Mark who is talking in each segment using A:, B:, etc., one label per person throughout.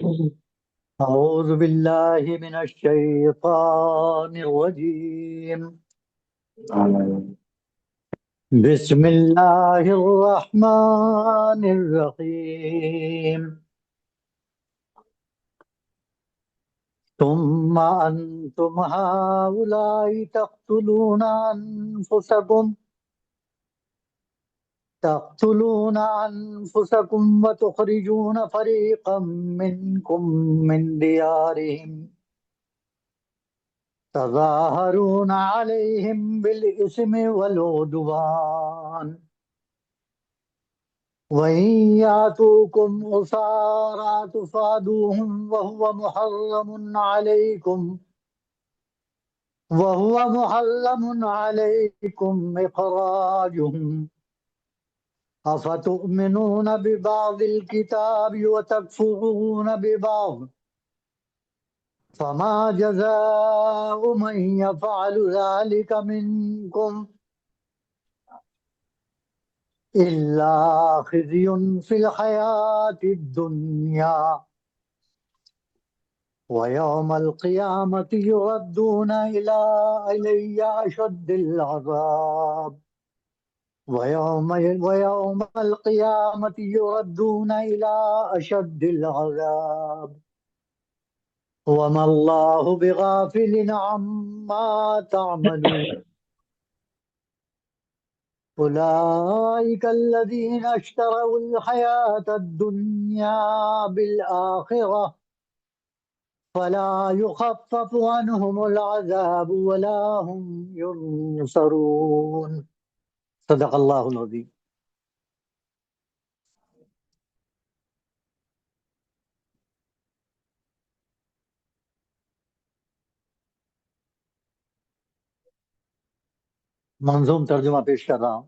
A: أعوذ بالله من الشيطان الرجيم. بسم الله الرحمن الرحيم. ثم أنتم هؤلاء تقتلون أنفسكم وتخرجون فريقا منكم من ديارهم تظاهرون عليهم بالإثم والعدوان وإن يأتوكم أسارى تفادوهم وهو محرم عليكم إخراجهم أفتؤمنون ببعض الكتاب وتكفرون ببعض فما جزاء من يفعل ذلك منكم إلا خزي في الحياة الدنيا ويوم القيامة يردون إلي أشد العذاب ويوم القيامة يردون إلى أشد العذاب وما الله بغافل عما تعملون أولئك الذين اشتروا الحياة الدنيا بالآخرة فلا يخفف عنهم العذاب ولا هم ينصرون صدق اللہ العظیم. منظوم ترجمہ پیش کر رہا ہوں.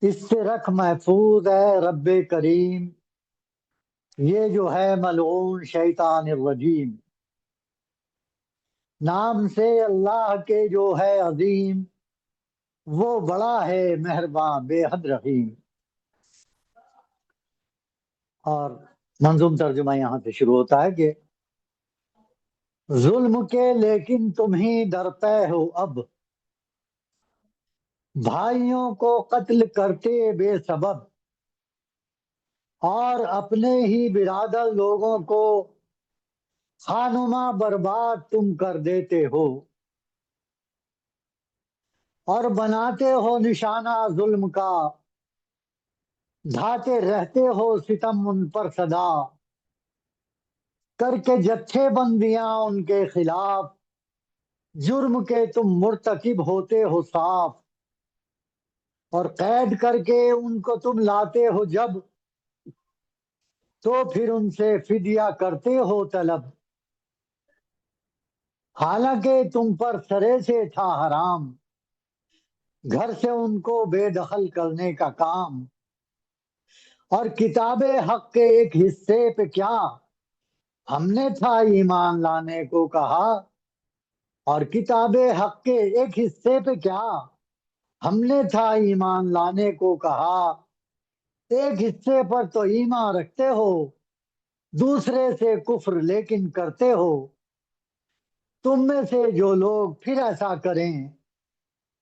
A: اس سے رکھ محفوظ ہے رب کریم، یہ جو ہے ملعون شیطان الرجیم. نام سے اللہ کے جو ہے عظیم، وہ بڑا ہے مہربان بے حد رحیم. اور منظوم ترجمہ یہاں سے شروع ہوتا ہے کہ ظلم کے لیکن تم ہی درپے ہو اب، بھائیوں کو قتل کرتے بے سبب، اور اپنے ہی برادر لوگوں کو خانما برباد تم کر دیتے ہو، اور بناتے ہو نشانہ ظلم کا، ڈھاتے رہتے ہو ستم ان پر صدا، کر کے جتھے بندیاں ان کے خلاف، جرم کے تم مرتکب ہوتے ہو صاف، اور قید کر کے ان کو تم لاتے ہو جب، تو پھر ان سے فدیہ کرتے ہو طلب، حالانکہ تم پر سرے سے تھا حرام، گھر سے ان کو بے دخل کرنے کا کام، اور کتاب حق کے ایک حصے پہ کیا ہم نے تھا ایمان لانے کو کہا، اور کتاب حق کے ایک حصے پہ کیا ہم نے تھا ایمان لانے کو کہا، ایک حصے پر تو ایمان رکھتے ہو، دوسرے سے کفر لیکن کرتے ہو، تم میں سے جو لوگ پھر ایسا کریں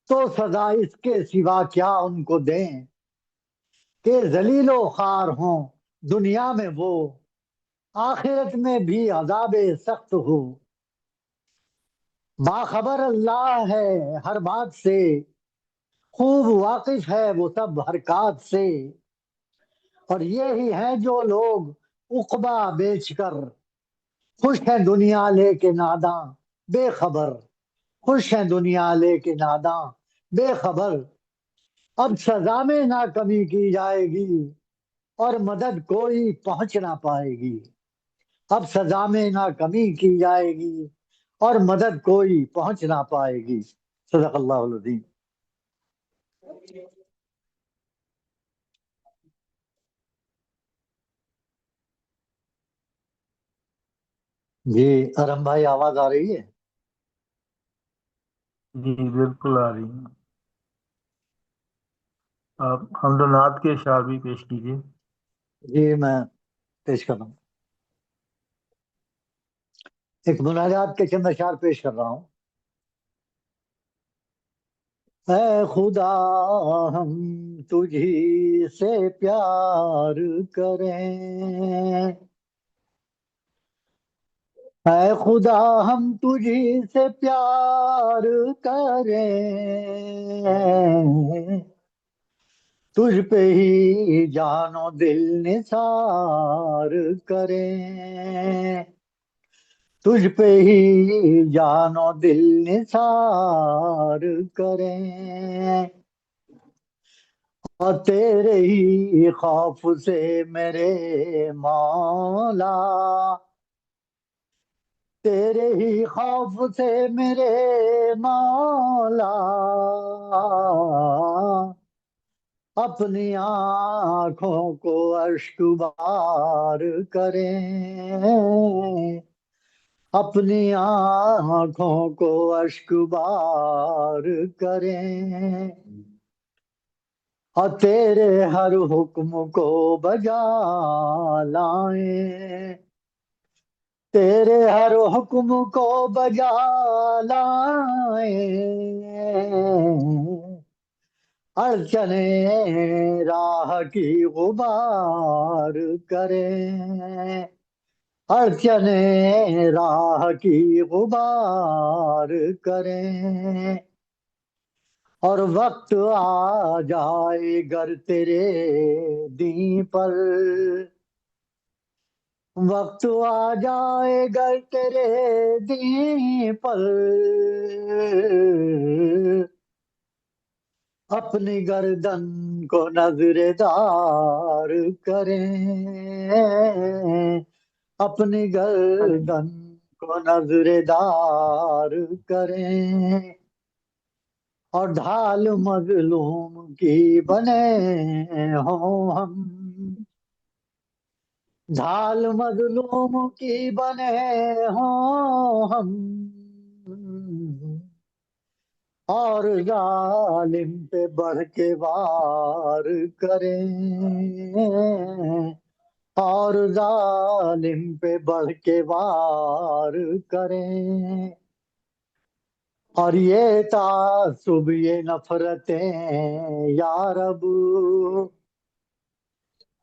A: تو سزا اس کے سوا کیا ان کو دیں، کہ ذلیل و خوار ہوں دنیا میں وہ، آخرت میں بھی عذاب سخت ہو. باخبر اللہ ہے ہر بات سے، خوب واقف ہے وہ سب حرکات سے، اور یہی ہیں جو لوگ عقبہ بیچ کر خوش ہیں دنیا لے کے ناداں بے خبر، خوش ہیں دنیا لے کے ناداں بے خبر. اب سزا میں نہ کمی کی جائے گی اور مدد کوئی پہنچ نہ پائے گی، اب سزا میں نہ کمی کی جائے گی اور مدد کوئی پہنچ نہ پائے گی. صدق اللہ العظیم. جی ارم بھائی آواز آ رہی ہے؟
B: جی بالکل آ رہی ہیں. آپ حمد و نعت کے اشعار بھی پیش کیجیے.
A: جی میں پیش کر رہا ہوں، ایک مناجات کے چند اشعار پیش کر رہا ہوں۔ اے خدا ہم تجھی سے پیار کریں، اے خدا ہم تجھی سے پیار کریں، تجھ پہ ہی جان و دل نثار کریں، تجھ پہ ہی جان و دل نثار کریں، اور تیرے ہی خوف سے میرے مولا، تیرے ہی خوف سے میرے مولا، اپنی آنکھوں کو اشک بار کریں، اپنی آنکھوں کو اشک بار کریں، اور تیرے ہر حکم کو بجا لائیں، تیرے ہر حکم کو بجا لائیں، اڑچنے راہ کی غبار کریں، اڑچنے راہ کی غبار کریں، اور وقت آ جائے گر تیرے دین پر، وقت آ جائے گر تیرے دین پر، اپنی گردن کو نظر دار کریں، اپنی گردن کو نظر دار کریں، اور ڈھال مظلوم کی بنے ہوں ہم، ڈھال مظلوم کی بنے ہوں ہم، اور ظالم پہ بڑھ کے وار کریں، اور ظالم پہ بڑھ کے وار کریں، اور یہ تعصب یہ نفرتیں یا رب،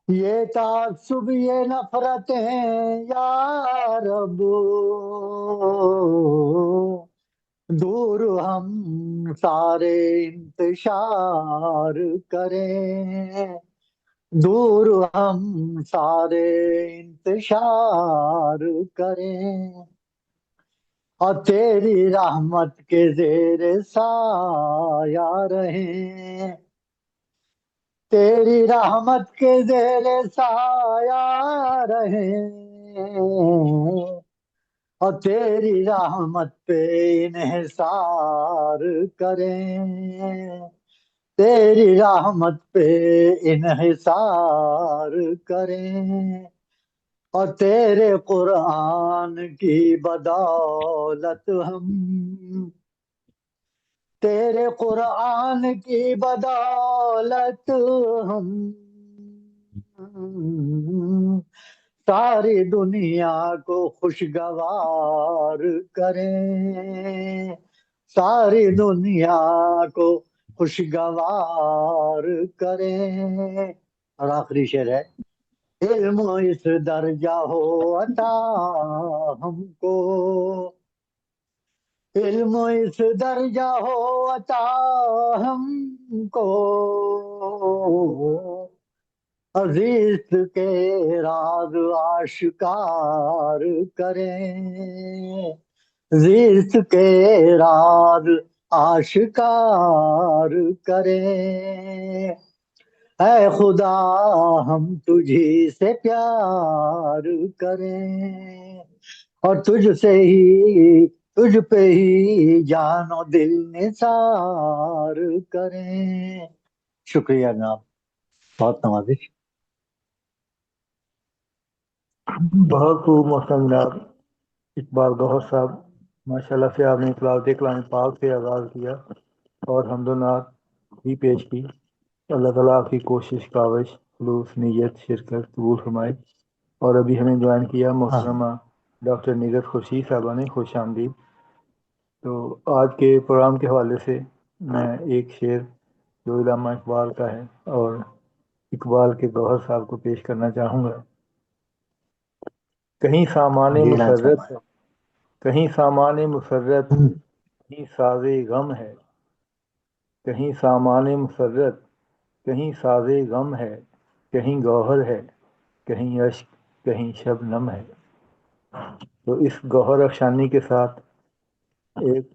A: یہ تعصب یہ نفرتیں یا رب، دور ہم سارے انتشار کریں، دور ہم سارے انتشار کریں، اور تیری رحمت کے زیر سایہ رہیں، تیری رحمت کے زیر سایہ رہیں، اور تیری رحمت پہ انحصار کریں، تیری رحمت پہ انحصار کریں، اور تیرے قرآن کی بدولت ہم، تیرے قرآن کی بدولت ہم ساری دنیا کو خوشگوار کریں، ساری دنیا کو خوشگوار کریں، اور آخری شعر ہے، علم اس درجہ ہو عطا ہم کو، علم اس درجہ ہو عطا ہم کو، عزیز کے راز آشکار کریں، عزیز کے راز آشکار کریں، اے خدا ہم تجھی سے پیار کریں، اور تجھ سے ہی تجھ پہ ہی جان و دل نثار کریں۔ شکریہ جناب، بہت نوازش۔
B: بہت خوب محترم جناب اقبال گوہر صاحب، ماشاءاللہ سے آپ نے کلام پاک سے آغاز کیا اور حمد و نعت بھی پیش کی۔ اللہ تعالیٰ آپ کی کوشش، کاوش، خلوص، نیت، شرکت قبول فرمائے۔ اور ابھی ہمیں جوائن کیا محترمہ ڈاکٹر نگہت خورشید صاحبہ نے، خوش آمدید۔ تو آج کے پروگرام کے حوالے سے میں ایک شعر جو علامہ اقبال کا ہے اور اقبال کے گوہر صاحب کو پیش کرنا چاہوں گا۔ کہیں سامان مسرت، کہیں سامان مسرت، کہیں ساز غم ہے، کہیں سامان مسرت، کہیں ساز غم ہے، کہیں گوہر ہے، کہیں اشک، کہیں شبنم ہے۔ تو اس گوہر افشانی کے ساتھ ایک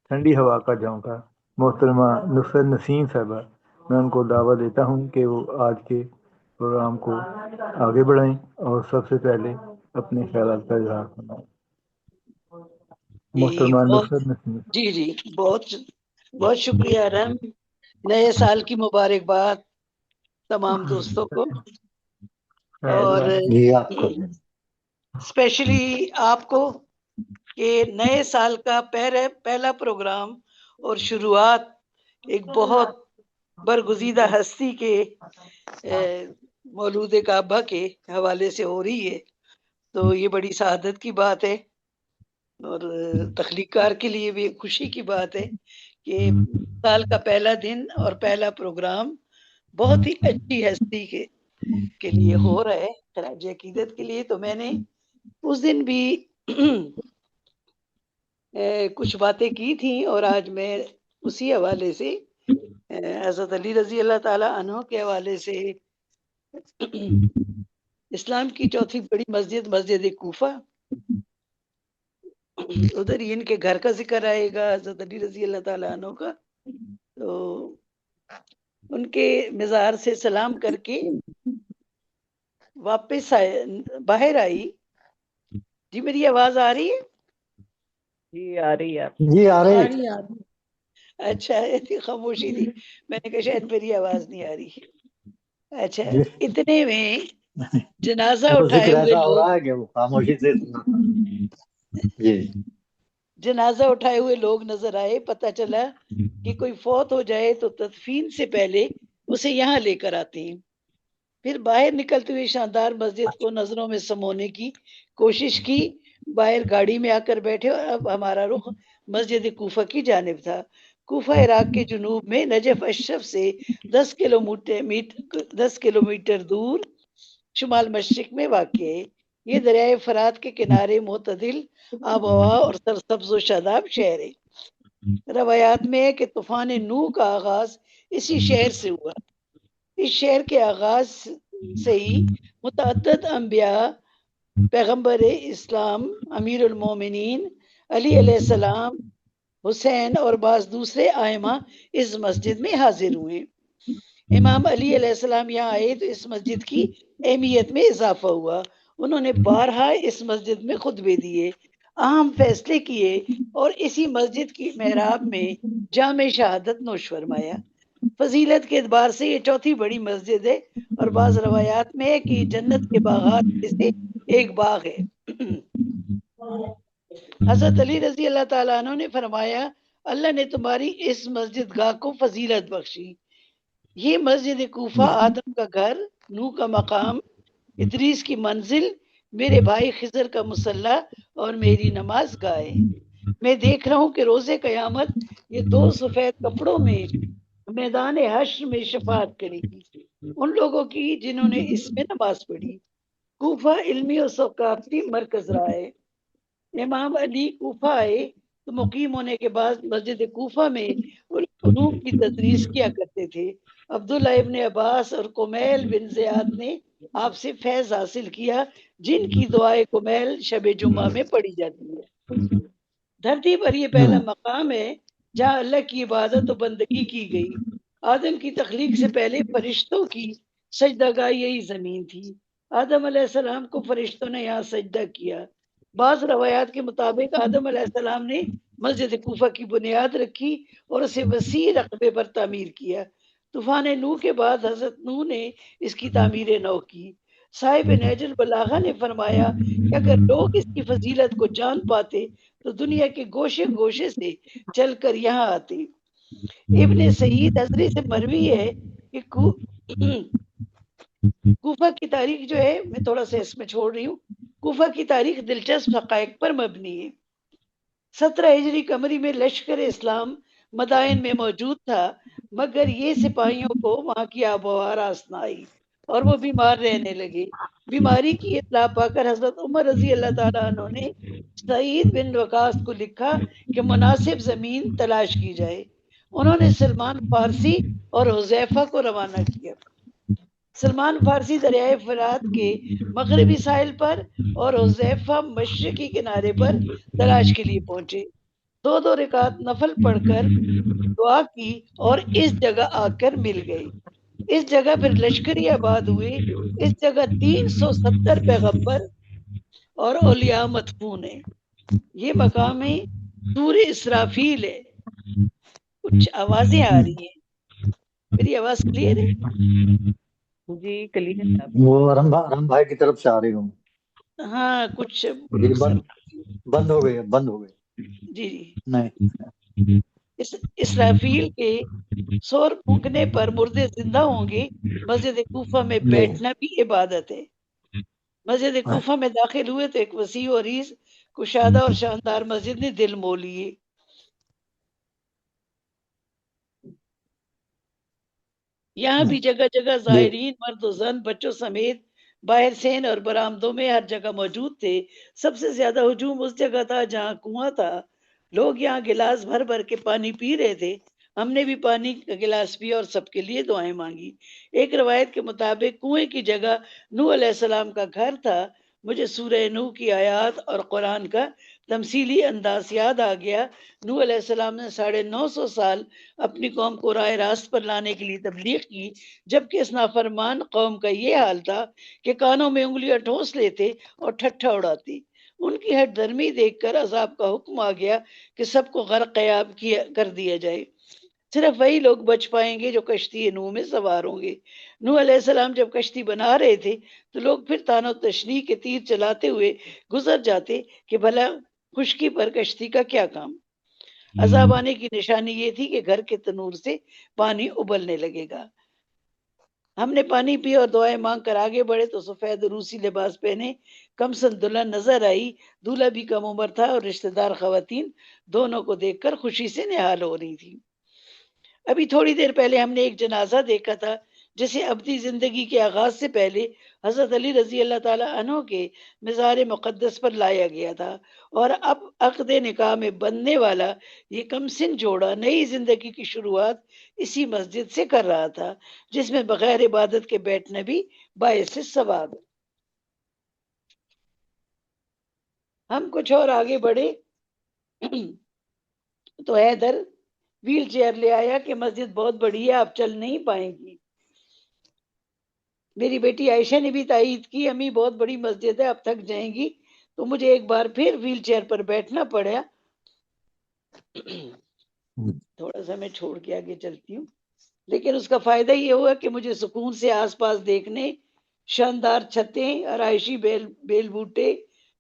B: ٹھنڈی ہوا کا جھونکا محترمہ نصرت نسیم صاحبہ، میں ان کو دعوت دیتا ہوں کہ وہ آج کے پروگرام کو آگے بڑھائیں اور سب سے پہلے اپنے خیالات کا اظہار فرمائیں۔ محترمہ نصرت نسیم۔
C: جی بہت شکریہ رحم، نئے سال کی مبارکباد تمام دوستوں کو، اور اسپیشلی آپ کو کہ نئے سال کا پہلا پروگرام اور شروعات ایک بہت برگزیدہ ہستی کے مولود کعبہ کے حوالے سے ہو رہی ہے، تو یہ بڑی سعادت کی بات ہے اور تخلیق کار کے لیے بھی خوشی کی بات ہے کہ سال کا پہلا دن اور پہلا پروگرام بہت ہی اچھی ہستی کے لیے ہو رہا ہے، خراج عقیدت کے لیے۔ تو میں نے اس دن بھی کچھ باتیں کی تھیں اور آج میں اسی حوالے سے حضرت علی رضی اللہ تعالی عنہ کے حوالے سے اسلام کی چوتھی بڑی مسجد، مسجد کوفہ، ادھر ہی ان کے گھر کا ذکر آئے گا، حضرت علی رضی اللہ تعالیٰ عنہ کا۔ تو ان کے مزار سے سلام کر کے واپس باہر آئی۔ جی میری آواز آ رہی ہے؟
D: جی آ رہی ہے،
A: جی آ رہی ہے۔
C: اچھا، خاموشی تھی، میں نے کہا شاید میری آواز نہیں آ رہی۔ اچھا، اتنے میں جنازہ اٹھائے ہوئے
A: ایسا ہو
C: لوگ،
A: رہا ہے کہ وہ خاموشی سے جی
C: جنازہ اٹھائے ہوئے لوگ نظر آئے۔ پتہ چلا کہ کوئی فوت ہو جائے تو تدفین سے پہلے اسے یہاں لے کر آتے ہیں۔ پھر باہر نکلتے ہوئے شاندار مسجد کو نظروں میں سمونے کی کوشش کی، باہر گاڑی میں آ کر بیٹھے اور اب ہمارا رخ مسجد کوفہ کی جانب تھا۔ کوفہ عراق کے جنوب میں نجف اشرف سے 10 کلومیٹر دور شمال مشرق میں واقع ہے۔ یہ دریائے فرات کے کنارے معتدل آب و ہوا اور سرسبز و شاداب شہر ہے۔ روایات میں ہے کہ طوفان نوح کا آغاز اسی شہر سے ہوا۔ اس شہر کے آغاز سے ہی متعدد انبیاء، پیغمبر اسلام، امیر المومنین علی علیہ السلام، حسین اور بعض دوسرے ائمہ اس مسجد میں حاضر ہوئے۔ امام علی علیہ السلام یہاں آئے تو اس مسجد کی اہمیت میں اضافہ ہوا۔ انہوں نے بارہا اس مسجد میں خطبے دیے، اہم فیصلے کیے اور اسی مسجد کی محراب میں جامع شہادت نوش فرمایا۔ فضیلت کے اعتبار سے یہ چوتھی بڑی مسجد ہے اور بعض روایات میں ہے کہ جنت کے باغات میں سے ایک باغ ہے۔ حضرت علی رضی اللہ تعالیٰ عنہ نے فرمایا، اللہ نے تمہاری اس مسجد گاہ کو فضیلت بخشی۔ یہ مسجد کوفہ آدم کا گھر، نوح کا مقام، ادریس کی منزل، میرے بھائی خضر کا مصلی اور میری نماز گاہ ہے۔ میں دیکھ رہا ہوں کہ روز قیامت یہ دو سفید کپڑوں میں میدان حشر میں شفاعت کرے گی ان لوگوں کی جنہوں نے اس میں نماز پڑھی۔ کوفہ علمی اور ثقافتی مرکز رہا ہے۔ امام علی کوفہ آئے تو مقیم ہونے کے بعد مسجد کوفہ میں علوم کی تدریس کیا کرتے تھے۔ عبداللہ ابن عباس اور کمیل بن زیاد نے آپ سے فیض حاصل کیا، جن کی دعائے کمیل شب جمعہ میں پڑھی جاتی ہے۔ دھرتی پر یہ پہلا مقام ہے جہاں اللہ کی عبادت و بندگی کی گئی۔ آدم کی تخلیق سے پہلے فرشتوں کی سجدہ گاہ یہی زمین تھی۔ آدم علیہ السلام کو فرشتوں نے یہاں سجدہ کیا۔ بعض روایات کے مطابق آدم علیہ السلام نے مسجد کوفہ کی بنیاد رکھی اور اسے وسیع رقبے پر تعمیر کیا۔ طوفان نوح کے بعد حضرت نوح نے اس کی تعمیر نو کی۔ صاحب نہج البلاغہ نے فرمایا کہ اگر لوگ اس کی فضیلت کو جان پاتے تو دنیا کے گوشے گوشے سے چل کر یہاں آتے۔ ابن سعید حضری سے مروی ہے کہ کوفہ کی تاریخ جو ہے، میں تھوڑا سا اس میں چھوڑ رہی ہوں، کوفہ کی تاریخ دلچسپ حقائق پر مبنی ہے۔ 17 ہجری قمری میں لشکر اسلام مدائن میں موجود تھا، مگر یہ سپاہیوں کو وہاں کی آب و ہوا راس نہ آئی اور وہ بیمار رہنے لگے۔ بیماری کی اطلاع پا کر حضرت عمر رضی اللہ تعالیٰ عنہ نے سعید بن وقاص کو لکھا کہ مناسب زمین تلاش کی جائے۔ انہوں نے سلمان فارسی اور حذیفہ کو روانہ کیا۔ سلمان فارسی دریائے فرات کے مغربی ساحل پر اور حذیفہ مشرقی کنارے پر تلاش کے لیے پہنچے۔ 2 رکعت نفل پڑھ کر دعا کی اور اس جگہ آ کر مل گئے۔ اس جگہ پھر لشکری آباد ہوئے۔ اس جگہ 370 پیغمبر اور اولیاء مدفون ہیں۔ یہ مقام ہے سور اسرافیل ہے۔ کچھ آوازیں آ رہی ہیں، میری آواز کلیئر ہے؟
D: جی کلیئر ہے آپ کی۔
A: وہ ارم بھائی کی طرف سے آ رہی ہوں۔
C: ہاں کچھ
A: بند ہو گئی، بند ہو گئی۔
C: جی جی،
A: نہیں،
C: اسرافیل کے سور پھونکنے پر مردے زندہ ہوں گے۔ مسجد کوفہ میں بیٹھنا بھی عبادت ہے۔ مسجد کوفہ میں داخل ہوئے تو ایک وسیع و عریض کشادہ اور شاندار مسجد نے دل مو لیے۔ یہاں بھی جگہ جگہ زائرین مرد و زن بچوں سمیت باہر سین اور برآمدوں میں ہر جگہ موجود تھے۔ سب سے زیادہ ہجوم اس جگہ تھا جہاں کنواں تھا۔ لوگ یہاں گلاس بھر بھر کے پانی پی رہے تھے۔ ہم نے بھی پانی کا گلاس پیا اور سب کے لیے دعائیں مانگی۔ ایک روایت کے مطابق کنویں کی جگہ نوح علیہ السلام کا گھر تھا۔ مجھے سورہ نوح کی آیات اور قرآن کا تمثیلی انداز یاد آ گیا۔ نوح علیہ السلام نے 950 سال اپنی قوم کو راہ راست پر لانے کے لیے تبلیغ کی، جبکہ اس نافرمان قوم کا یہ حال تھا کہ کانوں میں انگلیاں ٹھونس لیتے اور ٹھٹھا اڑاتی۔ ان کی ہٹ دھرمی دیکھ کر عذاب کا حکم آ گیا کہ سب کو غرقیاب کر دیا جائے۔ صرف وہی لوگ بچ پائیں گے جو کشتی نوح میں سوار ہوں گے۔ نوح علیہ السلام جب کشتی بنا رہے تھے تو لوگ پھر تان و تشنیع کے تیر چلاتے ہوئے گزر جاتے کہ بھلا خشکی پر کشتی کا کیا کام۔ عذاب آنے کی نشانی یہ تھی کہ گھر کے تنور سے پانی ابلنے لگے گا۔ ہم نے پانی پی اور دعائیں مانگ کر آگے بڑھے تو سفید روسی لباس پہنے کم سن دلہن نظر آئی۔ دولہا بھی کم عمر تھا اور رشتہ دار خواتین دونوں کو دیکھ کر خوشی سے نہال ہو رہی تھی۔ ابھی تھوڑی دیر پہلے ہم نے ایک جنازہ دیکھا تھا جسے ابدی زندگی کے آغاز سے پہلے حضرت علی رضی اللہ تعالی عنہ کے مزار مقدس پر لایا گیا تھا، اور اب عقد نکاح میں بننے والا یہ کم سن جوڑا نئی زندگی کی شروعات اسی مسجد سے کر رہا تھا، جس میں بغیر عبادت کے بیٹھنا بھی باعث ثواب ہے۔ ہم کچھ اور آگے بڑھے تو حیدر ویل چیئر لے آیا کہ مسجد بہت بڑی ہے، آپ چل نہیں پائیں گی۔ میری بیٹی عائشہ نے بھی تائید کی، امی بہت بڑی مسجد ہے، اب تھک جائیں گی، تو مجھے ایک بار پھر ویل چیئر پر بیٹھنا پڑا۔ تھوڑا سا میں چھوڑ کے آگے چلتی ہوں، لیکن اس کا فائدہ یہ ہوا کہ مجھے سکون سے آس پاس دیکھنے، شاندار چھتیں، آرائشی بیل بوٹے،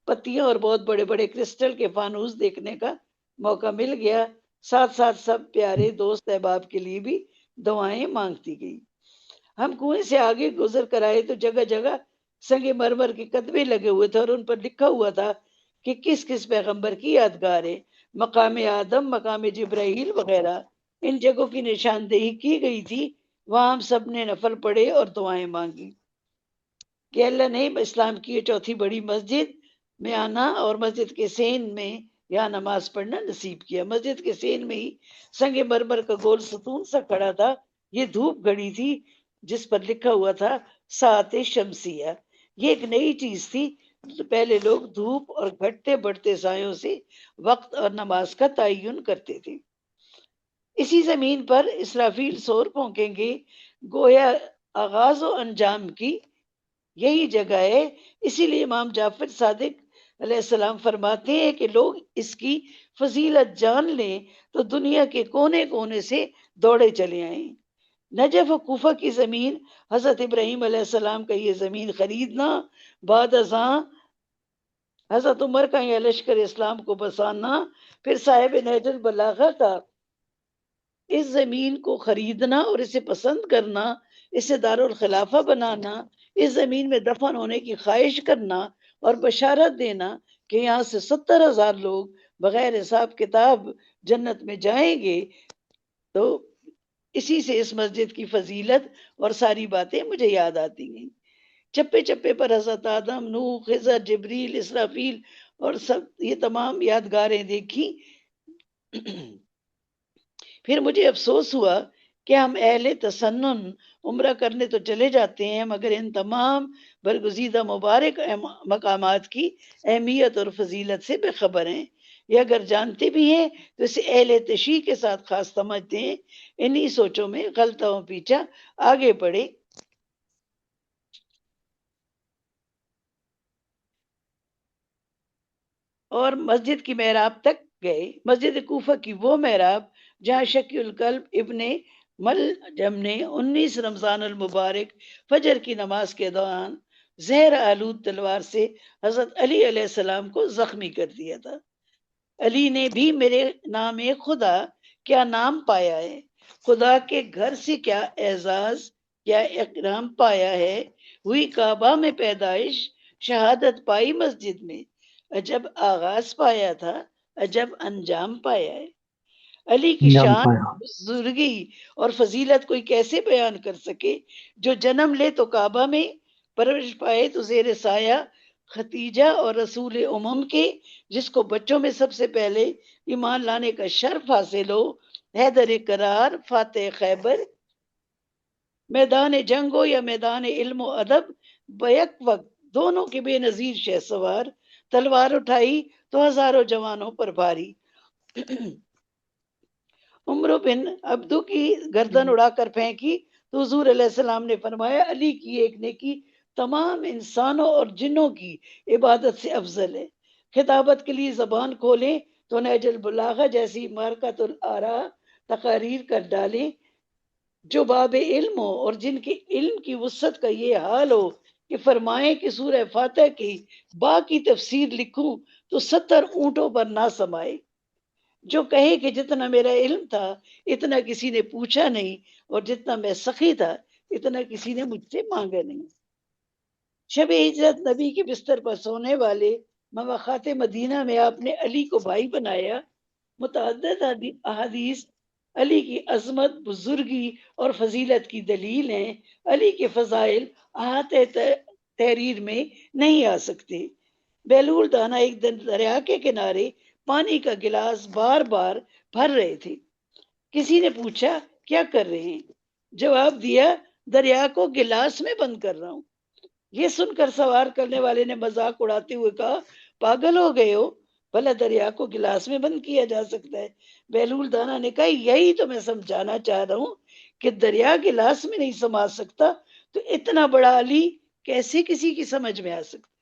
C: پتیاں اور بہت بڑے بڑے کرسٹل کے فانوس دیکھنے کا موقع مل گیا۔ ساتھ ساتھ سب پیارے دوست احباب کے لیے بھی دعائیں مانگتی گئی۔ ہم کنویں سے آگے گزر کر آئے تو جگہ جگہ سنگ مرمر کے کتبے لگے ہوئے تھے اور ان پر لکھا ہوا تھا کہ کس کس پیغمبر کی یادگار ہے۔ مقام آدم، مقام جبرائیل وغیرہ ان جگہوں کی نشاندہی کی گئی تھی۔ وہاں ہم سب نے نفل پڑھے اور دعائیں مانگی کہ اللہ نے اسلام کی یہ چوتھی بڑی مسجد میں آنا اور مسجد کے سین میں یہاں نماز پڑھنا نصیب کیا۔ مسجد کے سین میں ہی سنگ مرمر کا گول ستون سا کھڑا تھا۔ یہ دھوپ گھڑی تھی جس پر لکھا ہوا تھا ساعت شمسیہ۔ یہ ایک نئی چیز تھی، پہلے لوگ دھوپ اور گھٹتے بڑھتے سایوں سے وقت اور نماز کا تعین کرتے تھے۔ اسی زمین پر اسرافیل سور پھونکیں گے، گویا آغاز و انجام کی یہی جگہ ہے۔ اسی لیے امام جعفر صادق علیہ السلام فرماتے ہیں کہ لوگ اس کی فضیلت جان لیں تو دنیا کے کونے کونے سے دوڑے چلے آئیں۔ نجف و کوفہ کی زمین، حضرت ابراہیم علیہ السلام کا یہ زمین خریدنا، بعد ازاں حضرت عمر کا یہ لشکر اسلام کو بسانا، پھر صاحب نہج البلاغہ کا اس زمین کو خریدنا اور اسے پسند کرنا، اسے دارالخلافہ بنانا، اس زمین میں دفن ہونے کی خواہش کرنا اور بشارت دینا کہ یہاں سے 70,000 لوگ بغیر حساب کتاب جنت میں جائیں گے، تو اسی سے اس مسجد کی فضیلت اور ساری باتیں مجھے یاد آتی ہیں۔ چپے چپے پر حضرت آدم، نوح، خضر، جبریل، اسرافیل اور سب یہ تمام یادگاریں دیکھی۔ پھر مجھے افسوس ہوا کہ ہم اہل تسنن عمرہ کرنے تو چلے جاتے ہیں، مگر ان تمام برگزیدہ مبارک مقامات کی اہمیت اور فضیلت سے بے خبر ہیں، یا اگر جانتے بھی ہیں تو اسے اہل تشیع کے ساتھ خاص سمجھتے ہیں۔ انہی سوچوں میں غلطہ و پیچھا آگے بڑھے۔ اور مسجد کی محراب تک گئے، مسجد کوفہ کی وہ محراب جہاں شکی القلب ابن ملجم نے 19 رمضان المبارک فجر کی نماز کے دوران زہر آلود تلوار سے حضرت علی علیہ السلام کو زخمی کر دیا تھا۔ علی نے بھی میرے نام خدا کیا نام پایا ہے، خدا کے گھر سے کیا اعزاز کیا اکرام پایا ہے، ہوئی کعبہ میں پیدائش، شہادت پائی مسجد میں، عجب آغاز پایا تھا، عجب انجام پایا ہے۔ علی کی شان، بزرگی اور فضیلت کوئی کیسے بیان کر سکے؟ جو جنم لے تو کعبہ میں، پرورش پائے تو زیر سایہ ختیجہ اور رسول امم کے، جس کو بچوں میں سب سے پہلے ایمان لانے کا شرف حاصل ہو، حیدر کرار، فاتح خیبر، میدان جنگ ہو یا میدان علم و ادب، بیک وقت دونوں کے بے نظیر شہ سوار، تلوار اٹھائی تو ہزاروں جوانوں پر بھاری۔ عمرو بن عبدو کی گردن اڑا کر پھینکی تو حضور علیہ السلام نے فرمایا علی کی ایک نیکی تمام انسانوں اور جنوں کی عبادت سے افضل ہے۔ خطابت کے لیے زبان کھولیں تو نہج البلاغہ جیسی مارکۃ الآراء تقاریر کر ڈالیں۔ جو باب علم ہو اور جن کے علم کی وسعت کا یہ حال ہو کہ فرمائیں کہ سورہ فاتح کی با کی تفسیر لکھوں تو 70 اونٹوں پر نہ سمائے۔ جو کہے کہ جتنا میرا علم تھا اتنا کسی نے پوچھا نہیں، اور جتنا میں سخی تھا اتنا کسی نے مجھ سے مانگا نہیں۔ شب ہجرت نبی کے بستر پر سونے والے مواقعات مدینہ میں آپ نے علی کو بھائی بنایا۔ متعدد احادیث علی کی عظمت، بزرگی اور فضیلت کی دلیل ہیں۔ علی کے فضائل احاطہ تحریر میں نہیں آ سکتے۔ بیلول دانا ایک دن دریا کے کنارے پانی کا گلاس بار بار بھر رہے تھے۔ کسی نے پوچھا کیا کر رہے ہیں؟ جواب دیا دریا کو گلاس میں بند کر رہا ہوں۔ یہ سن کر سوار کرنے والے نے مذاق اڑاتے ہوئے کہا پاگل ہو گئے ہو، بھلا دریا کو گلاس میں بند کیا جا سکتا ہے؟ بیلول دانا نے کہا یہی تو میں سمجھانا چاہ رہا ہوں کہ دریا گلاس میں نہیں سما سکتا تو اتنا بڑا علی کیسے کسی کی سمجھ میں آ سکتا؟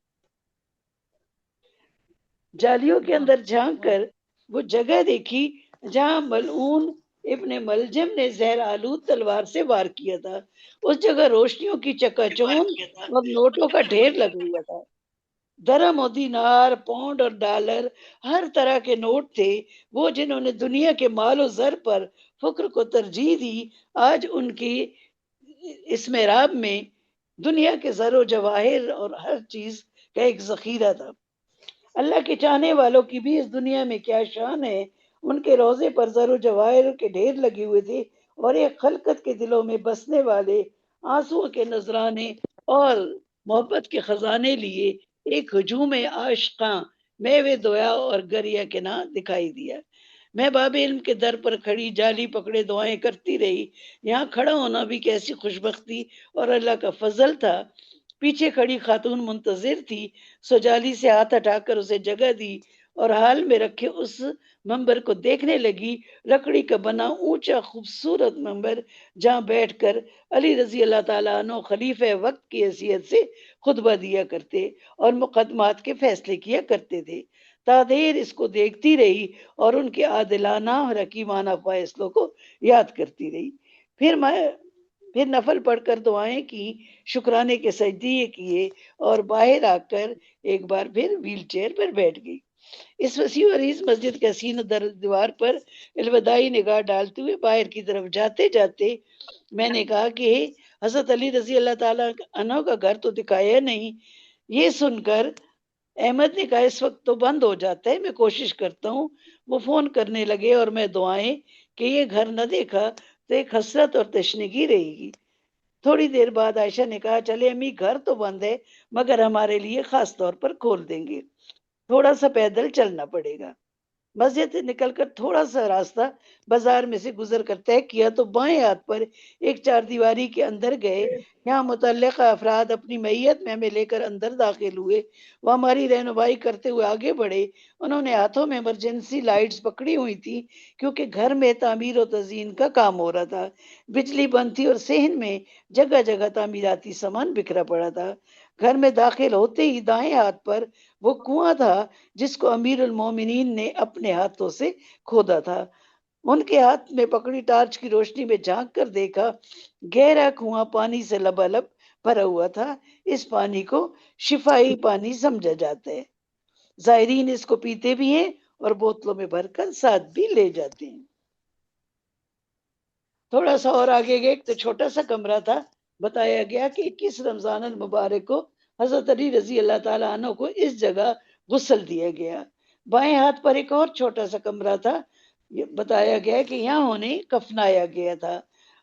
C: جالیوں کے اندر جھانک کر وہ جگہ دیکھی جہاں ملعون ابن ملجم نے زہر آلود تلوار سے وار کیا تھا۔ اس جگہ روشنیوں کی چکا چوند اور نوٹوں کا ڈھیر لگا ہوا تھا۔ درم اور دینار، پاؤنڈ اور ڈالر، ہر طرح کے نوٹ تھے۔ وہ جنہوں نے دنیا کے مال و زر پر فکر کو ترجیح دی، آج ان کی اس محراب میں دنیا کے زر و جواہر اور ہر چیز کا ایک ذخیرہ تھا۔ اللہ کے چاہنے والوں کی بھی اس دنیا میں کیا شان ہے۔ ان کے روزے پر زر و جواہر کے ڈھیر لگے ہوئے تھے، اور ایک خلقت کے دلوں میں بسنے والے آنسو کے نذرانے اور محبت کے خزانے لیے ایک ہجوم عاشقاں میوے دویا اور گریہ کنا دکھائی دیا۔ میں باب علم کے در پر کھڑی جالی پکڑے دعائیں کرتی رہی۔ یہاں کھڑا ہونا بھی کیسی خوشبختی اور اللہ کا فضل تھا۔ پیچھے کھڑی خاتون منتظر تھی، سو جالی سے ہاتھ ہٹا کر اسے جگہ دی اور حال میں رکھے اس منبر کو دیکھنے لگی۔ لکڑی کا بنا اونچا خوبصورت منبر جہاں بیٹھ کر علی رضی اللہ تعالیٰ عنہ خلیفہ وقت کی حیثیت سے خطبہ دیا کرتے اور مقدمات کے فیصلے کیا کرتے تھے۔ تا دیر اس کو دیکھتی رہی اور ان کے عادلانہ اور حکیمانہ فیصلوں کو یاد کرتی رہی۔ پھر نفل پڑھ کر دعائیں کی، شکرانے کے سجدے کیے اور باہر آ کر ایک بار پھر ویل چیئر پر بیٹھ گئی۔ اس وسیع و عریض مسجد کے حسین دیوار پر الوداعی نگاہ ڈالتے ہوئے باہر کی طرف جاتے جاتے میں نے کہا کہ حضرت علی رضی اللہ تعالیٰ عنہ کا گھر تو دکھایا نہیں۔ یہ سن کر احمد نے کہا اس وقت تو بند ہو جاتا ہے، میں کوشش کرتا ہوں۔ وہ فون کرنے لگے اور میں دعائیں کہ یہ گھر نہ دیکھا تو ایک حسرت اور تشنگی رہے گی۔ تھوڑی دیر بعد عائشہ نے کہا چلے امی گھر تو بند ہے مگر ہمارے لیے خاص طور پر کھول دیں گے، تھوڑا سا پیدل چلنا پڑے گا۔ مسجد سے نکل کر تھوڑا سا راستہ بازار میں سے گزر کر طے کیا تو بائیں ہاتھ پر ایک چار دیواری کے اندر گئے۔ یہاں متعلقہ افراد اپنی معیت میں ہمیں لے کر اندر داخل ہوئے۔ وہ ہماری رہنمائی کرتے ہوئے آگے بڑھے۔ انہوں نے ہاتھوں میں ایمرجنسی لائٹس پکڑی ہوئی تھی کیونکہ گھر میں تعمیر و تزئین کا کام ہو رہا تھا۔ بجلی بند تھی اور صحن میں جگہ جگہ تعمیراتی سامان بکھرا پڑا تھا۔ گھر میں داخل ہوتے ہی دائیں ہاتھ پر وہ کنواں تھا جس کو امیر المومنین نے اپنے ہاتھوں سے کھودا تھا۔ ان کے ہاتھ میں پکڑی ٹارچ کی روشنی میں جھانک کر دیکھا، گہرا کنواں پانی سے لبالب بھرا ہوا تھا۔ اس پانی کو شفائی پانی سمجھا جاتا ہے۔ زائرین اس کو پیتے بھی ہیں اور بوتلوں میں بھر کر ساتھ بھی لے جاتے ہیں۔ تھوڑا سا اور آگے گئے تو چھوٹا سا کمرہ تھا۔ بتایا گیا کہ 21 رمضان المبارک کو حضرت علی رضی اللہ تعالیٰ عنہ کو اس جگہ غسل دیا گیا۔ بائیں ہاتھ پر ایک اور چھوٹا سا کمرہ تھا۔ یہ بتایا گیا کہ یہاں انہیں کفنایا گیا تھا۔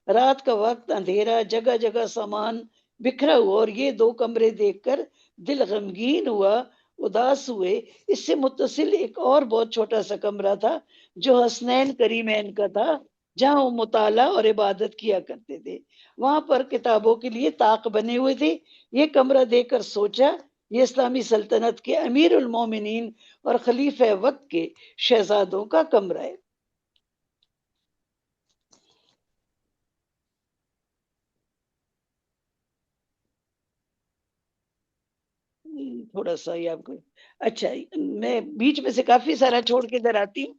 C: رات کا وقت، اندھیرا، جگہ جگہ سامان بکھرا ہوا، اور یہ دو کمرے دیکھ کر دل غمگین ہوا، اداس ہوئے۔ اس سے متصل ایک اور بہت چھوٹا سا کمرہ تھا جو حسنین کریمین کا تھا، جہاں وہ مطالعہ اور عبادت کیا کرتے تھے۔ وہاں پر کتابوں کے لیے طاق بنے ہوئے تھے۔ یہ کمرہ دیکھ کر سوچا یہ اسلامی سلطنت کے امیر المومنین اور خلیفہ وقت کے شہزادوں کا کمرہ ہے۔ تھوڑا سا یہ آپ کو، اچھا میں بیچ میں سے کافی سارا چھوڑ کے ادھر آتی ہوں۔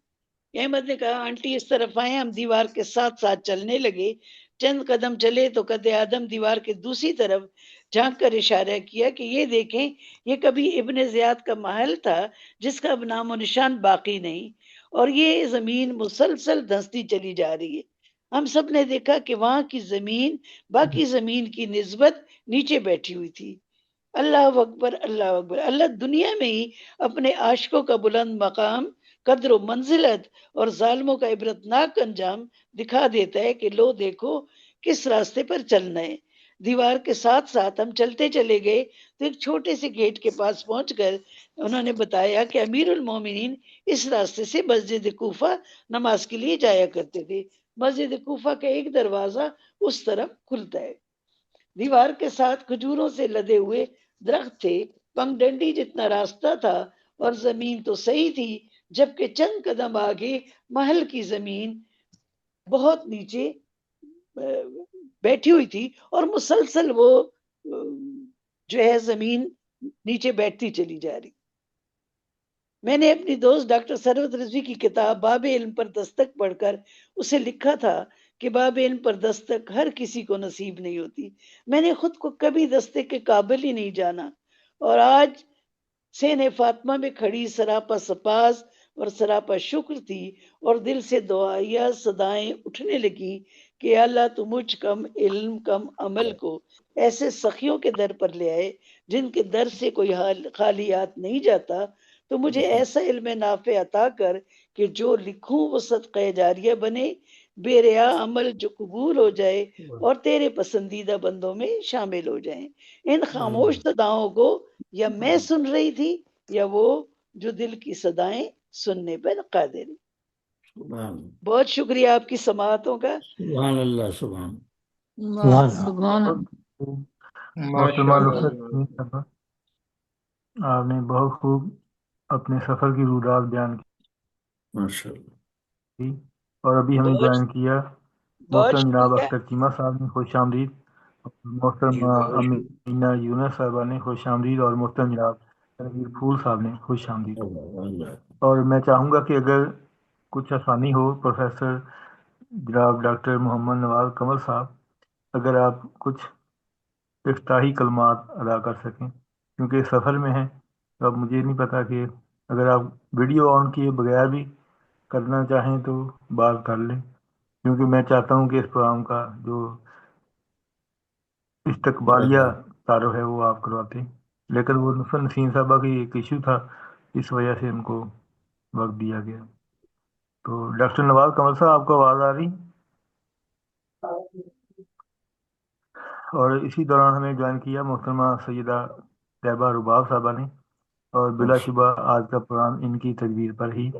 C: احمد نے کہا آنٹی اس طرف آئے۔ ہم دیوار کے ساتھ ساتھ چلنے لگے۔ چند قدم چلے تو قد آدم دیوار کے دوسری طرف جھانک کر اشارہ کیا کہ یہ دیکھیں، یہ کبھی ابن زیاد کا محل تھا جس کا اب نام و نشان باقی نہیں، اور یہ زمین مسلسل دھنستی چلی جا رہی ہے۔ ہم سب نے دیکھا کہ وہاں کی زمین باقی زمین کی نسبت نیچے بیٹھی ہوئی تھی۔ اللہ اکبر، اللہ اکبر۔ اللہ دنیا میں ہی اپنے عاشقوں کا بلند مقام، قدر و منزلت اور ظالموں کا عبرتناک انجام دکھا دیتا ہے کہ لو دیکھو کس راستے پر چلنا ہے۔ دیوار کے ساتھ ساتھ ہم چلتے چلے گئے تو ایک چھوٹے سے گیٹ کے پاس پہنچ کر انہوں نے بتایا کہ امیر المومنین اس راستے سے مسجد کوفہ نماز کے لیے جایا کرتے تھے۔ مسجد کوفہ کا ایک دروازہ اس طرف کھلتا ہے۔ دیوار کے ساتھ کھجوروں سے لدے ہوئے درخت تھے، پنگ ڈنڈی جتنا راستہ تھا، اور زمین تو صحیح تھی، جبکہ چند قدم آگے محل کی زمین بہت نیچے بیٹھی ہوئی تھی، اور مسلسل وہ جو ہے زمین نیچے بیٹھتی چلی جا رہی۔ میں نے اپنی دوست ڈاکٹر ثروت رضوی کی کتاب باب علم پر دستک پڑھ کر اسے لکھا تھا کہ باب علم پر دستک ہر کسی کو نصیب نہیں ہوتی۔ میں نے خود کو کبھی دستک کے قابل ہی نہیں جانا، اور آج سین فاطمہ میں کھڑی سراپا سپاس اور سراپا شکر تھی، اور دل سے دعائیہ صدائیں اٹھنے لگی کہ اللہ تو مجھ کم علم کم عمل کو ایسے سخیوں کے در پر لے آئے جن کے در سے کوئی خالیات نہیں جاتا، تو مجھے ایسا علم نافع عطا کر کہ جو لکھوں وہ صدقہ جاریہ بنے، بے ریا عمل جو قبول ہو جائے اور تیرے پسندیدہ بندوں میں شامل ہو جائیں۔ ان خاموش صداؤں کو یا میں سن رہی تھی یا وہ جو دل کی صدائیں سننے پر قادر ہے۔ بہت شکریہ آپ کی سماعتوں کا۔
E: سبحان اللہ، سبحان
B: محترمہ نصرت، آپ نے بہت خوب اپنے سفر کی رودات بیان کی، اور ابھی ہمیں جوائن کیا محترم جناب اختر چیمہ صاحب نے، خوش آمدید۔ محترم امینا یونس صاحبہ نے خوش آمدید، اور محترم جناب تنویر پھول صاحب نے خوش آمدید۔ اور میں چاہوں گا کہ اگر کچھ آسانی ہو، پروفیسر جناب ڈاکٹر محمد نواز قمر صاحب، اگر آپ کچھ افتتاحی کلمات ادا کر سکیں، کیونکہ سفر میں ہیں تو اب مجھے نہیں پتا کہ اگر آپ ویڈیو آن کیے بغیر بھی کرنا چاہیں تو بات کر لیں، کیونکہ میں چاہتا ہوں کہ اس پروگرام کا جو استقبالیہ تعارف ہے وہ آپ کرواتے، لیکن وہ نصرت نسیم صاحبہ کی ایک ایشو تھا، اس وجہ سے ان کو وقت دیا گیا۔ تو ڈاکٹر نواز کمل صاحب آپ کو آواز آ رہی؟ اور اسی دوران ہمیں جوائن کیا محترمہ سیدہ طیبہ رباب صاحبہ نے، اور بلا شبہ آج کا پروگرام ان کی تدبیر پر ہی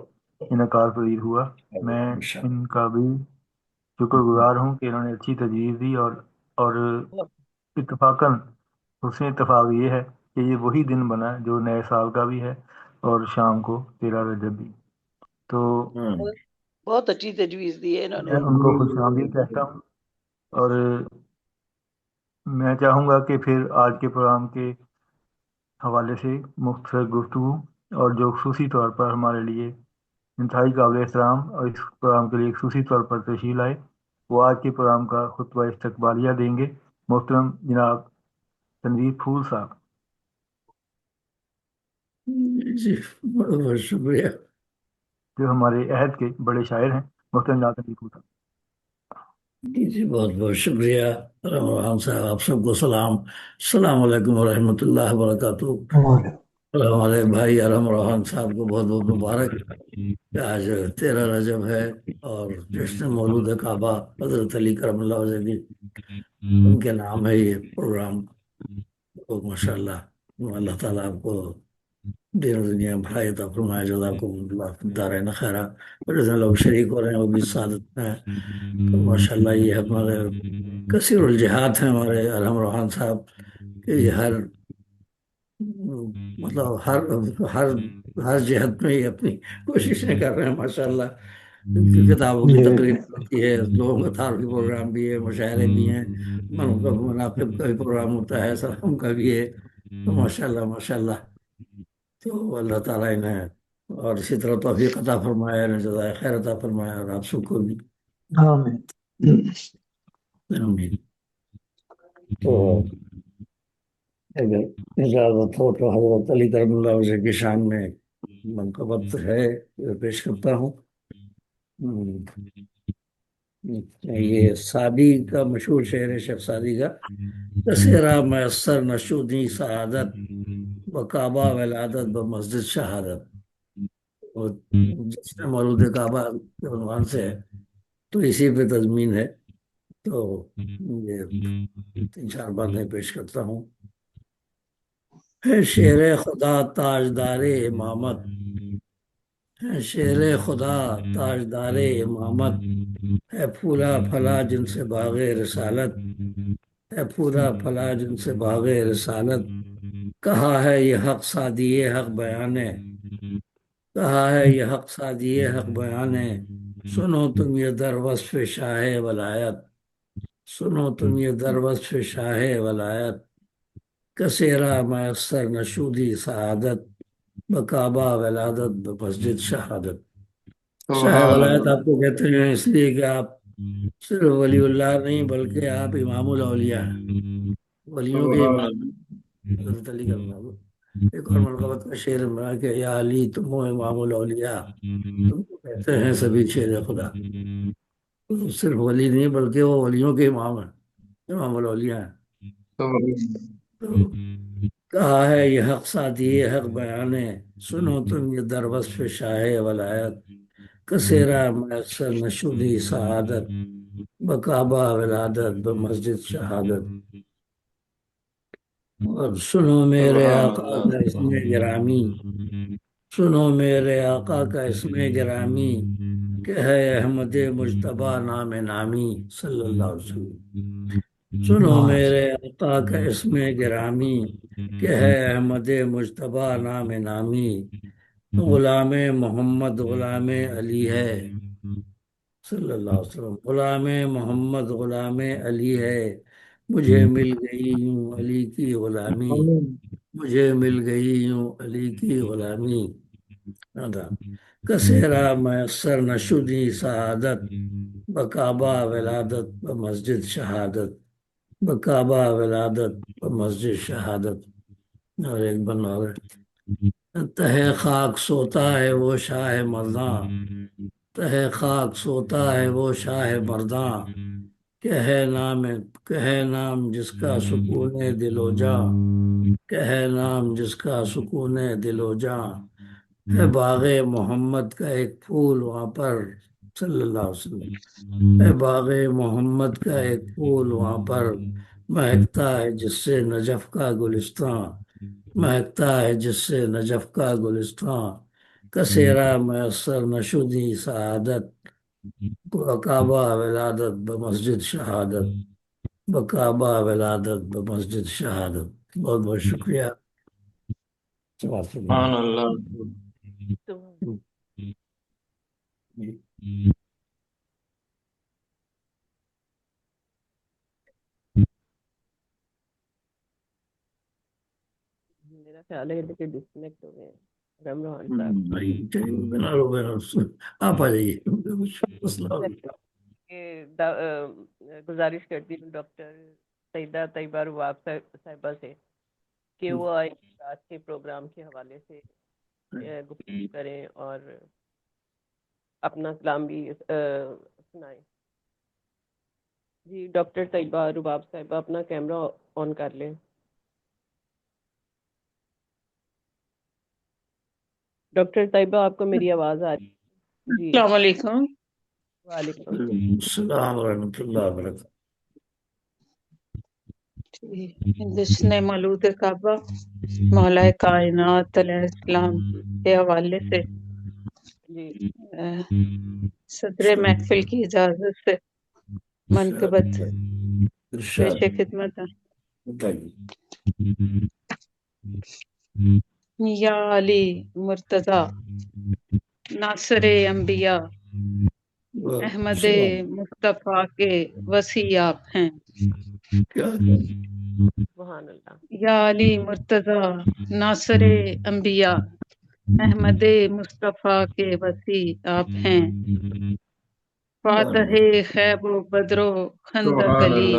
B: انعقاد پذیر ہوا۔ میں ان کا بھی شکر گزار ہوں کہ انہوں نے اچھی تجویز دی، اور اتفاقاً حسن اتفاق یہ ہے کہ یہ وہی دن بنا جو نئے سال کا بھی ہے اور شام کو 13 رجب بھی۔ تو
C: بہت اچھی تجویز دی ہے انہوں نے۔
B: میں ان کو خوش آمدید کہتا ہوں، اور میں چاہوں گا کہ پھر آج کے پروگرام کے حوالے سے مختصر گفتگو، اور جو خصوصی طور پر ہمارے لیے انتہائی قابل احترام اور اس پروگرام کے لیے خصوصی طور پر تشریف لائے، وہ آج کے پروگرام کا خطبہ استقبالیہ دیں گے محترم جناب تنویر پھول صاحب۔
E: جی بہت شکریہ،
B: جو ہمارے عہد کے بڑے شاعر ہیں، محترم جناب تنویر پھول صاحب۔
E: جی بہت بہت شکریہ رحمان صاحب، آپ سب کو سلام، السلام علیکم ورحمۃ اللہ وبرکاتہ۔ اور ہمارے بھائی ارحم روحان صاحب کو بہت بہت مبارک کہ آج 13 رجب ہے، اور جشن مولود کعبہ حضرت علی کرم اللہ وجہ کی ان کے نام ہے یہ پروگرام۔ تو ماشاء اللہ، اللہ تعالیٰ آپ کو دین و دنیا میں بھلائی عطا فرمائے، جزاکم اللہ دارین خیرہ۔ اور جتنے لوگ شریک ہو رہے ہیں وہ بھی سعادت میں ہیں۔ تو ماشاء اللہ یہ ہمارے کثیر الجہات ہیں ہمارے ارحم روحان صاحب، کہ یہ مطلب ہر ہر جہت میں یہ اپنی کوششیں کر رہے ہیں ماشاء اللہ۔ کتابوں کی تقریر ہوتی ہے، لوگوں کا تعارفی پروگرام بھی ہے، مشاعرے بھی ہیں، مناقب کا بھی پروگرام ہوتا ہے، سلام کا بھی ہے۔ تو ماشاء اللہ ماشاء اللہ، تو اللہ تعالیٰ انہیں اور اسی طرح توفیق عطا فرمائے، انہیں جزائے خیر عطا فرمائے، اور آپ سب کو بھی
A: آمین۔
E: آمین۔ تو اگر اجازت ہو تو حضرت علی کرم اللہ وجہ کی شان میں منقبت ہے، پیش کرتا ہوں۔ یہ سعدی کا مشہور شعر ہے، شیخ سعدی کا، کثیرا میسر نشودی سعادت بکعبہ ولادت بمسجد شہادت۔ اور جس میں مولود کعبہ کے عنوان سے ہے تو اسی پہ تضمین ہے، تو یہ 3-4 باتیں پیش کرتا ہوں۔ ہے شیر خدا تاجدار امامت، ہے شیر خدا تاجدار امامت، ہے پھولا پھلا جن سے باغ رسالت، ہے پھولا پھلا جن سے باغ رسالت، کہا ہے یہ حق سعدی حق بیان ہے، کہا ہے یہ حق سعدی حق بیان ہے، سنو تم یہ در وصف شاہ ولایت، سنو تم یہ در وصف شاہ ولایت، کثیرا میسر نشودی سعادت بکعبہ ولادت بمسجد شہادت۔ شاہ ولایت آپ کو کہتے ہیں اس لیے کہ آپ صرف ولی اللہ نہیں بلکہ آپ امام الاولیاء ہیں، ولیوں کے امام حضرت علی کا امام۔ ایک اور منقبت کا شعر بنا کہ یا علی تم ہو امام الاولیاء، تم کو کہتے ہیں سبھی شیر خدا۔ تو صرف ولی نہیں بلکہ وہ ولیوں کے امام ہیں، امام الاولیاء ہیں۔ تو کہا ہے یہ حق سعدی حق بیان ہے، سنو تم یہ در وصف شاہ ولایت، کثیرا میسر نشودی سعادت بکعبہ ولادت بمسجد شہادت۔ اور سنو میرے آقا کا اسم گرامی، سنو میرے آقا کا اسم گرامی، کہ ہے احمد مجتبیٰ نام نامی صلی اللہ علیہ وسلم۔ سنو میرے آقا کا اسم گرامی، کہ ہے احمد مجتبیٰ نام نامی، غلام محمد غلام علی ہے صلی اللہ علیہ وسلم، غلام محمد غلام علی ہے، مجھے مل گئی یوں علی کی غلامی، مجھے مل گئی یوں علی کی غلامی۔ کثیرا میسر نشودی سعادت بکعبہ ولادت بمسجد شہادت، بکعبہ ولادت بمسجد شہادت۔ اور ایک بنا تہ خاک سوتا ہے وہ شاہ مرداں، تہ خاک سوتا ہے وہ شاہ مرداں، کہے نام جس کا سکون دل و جاں، کہے نام جس کا سکون دل و جاں، ہے باغ محمد کا ایک پھول وہاں پر، صلی اللہ علیہ وسلم، ہے باغ محمد کا ایک پھول وہاں پر، مہکتا ہے جس سے نجف کا گلستان، مہکتا ہے جس سے نجف کا گلستان، کسیرا میسر نشودی سعادت، بکعبہ ولادت بمسجد شہادت، بکعبہ ولادت بمسجد شہادت۔ بہت بہت شکریہ۔
B: سبحان اللہ۔
D: تو میرا خیال ہے کہ ڈسکنیکٹ ہو گئے ہیں رمضان صاحب۔
E: آپ آ جائیے۔ السلام علیکم۔
D: گزارش کرتی ہوں ڈاکٹر سیدہ طیبہ رواب صاحبہ سے کہ وہ آج کے پروگرام کے حوالے سے گفتگو کریں اور اپنا کلام بھی سنائیں۔ جی ڈاکٹر طیبہ رواب صاحبہ اپنا کیمرہ آن کر لیں۔ ڈاکٹر طیبہ آپ کو میری آواز آ رہی ہے؟ جی
F: السلام علیکم۔
D: وعلیکم
E: السلام ورحمۃ اللہ وبرکاتہ۔
F: جشن مولود کعبہ مولا کائنات علیہ السلام کے حوالے سے
D: جی
F: صدر محفل کی اجازت سے منقبت پیش خدمت ہے۔ یا علی مرتضی ناصر انبیاء احمد مصطفیٰ کے وسیع آپ ہیں۔
D: سبحان اللہ۔
F: یا علی مرتضی ناصر انبیاء احمد مصطفیٰ کے وسیع آپ ہیں۔ فاتح خیب و بدر و خندق علی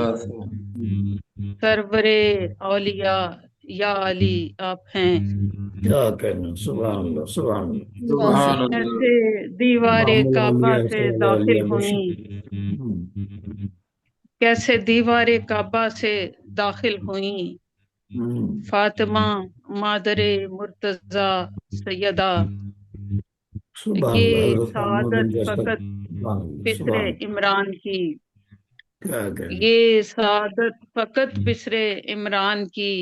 F: سرور اولیاء یا علی آپ ہیں۔
E: کیا کہنا، سبحان اللہ سبحان اللہ۔
F: کیسے دیوار کعبہ سے داخل ہوئیں، کیسے دیوار کعبہ سے داخل ہوئیں، فاطمہ مادر مرتضی سیدہ، یہ سعادت فقط بسر عمران کی، یہ سعادت فقط بسر عمران کی،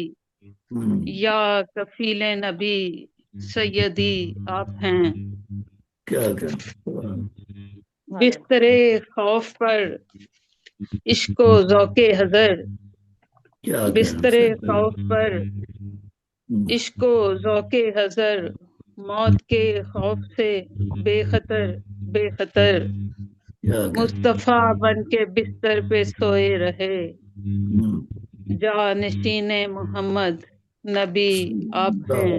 F: یا کفیل نبی سیدی آپ ہیں۔ بستر خوف پر عشق و ذوق حضر، بستر خوف پر عشق و ذوق حضر، موت کے خوف سے بے خطر بے خطر، مصطفیٰ بن کے بستر پہ سوئے رہے، جانشین محمد نبی آپ ہیں۔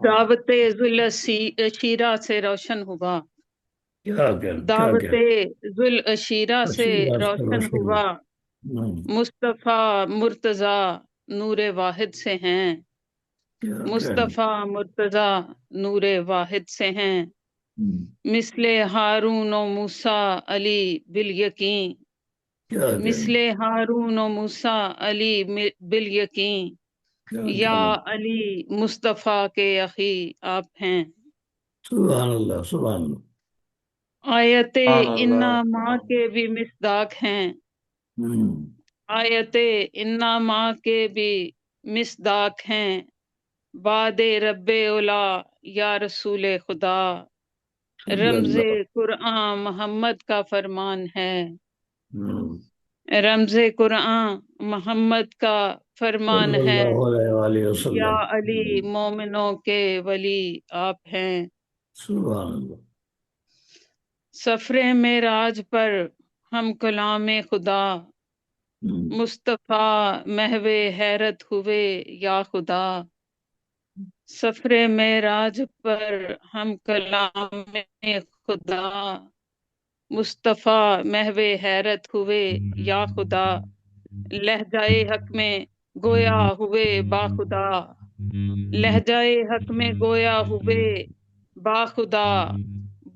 F: دعوت ذوالعشیرہ سے روشن ہوا، دعوت ذوالعشیرہ سے روشن ہوا، مصطفیٰ مرتضی نور واحد سے ہیں، مصطفیٰ مرتضی نور واحد سے ہیں، مثل ہارون و موسیٰ علی بالیقین، مثل ہارون و موسیٰ علی بالیقین، یا علی مصطفیٰ کے اخی آپ ہیں۔
E: سبحان اللہ سبحان اللہ۔
F: آیت انا ماں کے بھی مصداق ہیں، آیت انا ماں کے بھی مصداق ہیں، باد رب اولا یا رسول خدا، رمز قرآن محمد کا فرمان ہے، رمز قرآن محمد کا فرمان ہے، یا علی مومنوں کے ولی آپ ہیں۔
E: سبحان اللہ۔
F: سفر معراج پر ہم کلام خدا، مصطفیٰ محو حیرت ہوئے یا خدا، سفر معراج پر ہم کلام خدا، مصطفیٰ محو حیرت ہوئے یا خدا، لہجۂ حق میں گویا ہوئے با خدا، لہجۂ حق میں گویا ہوئے با خدا،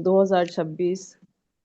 D: 2026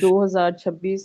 D: 2026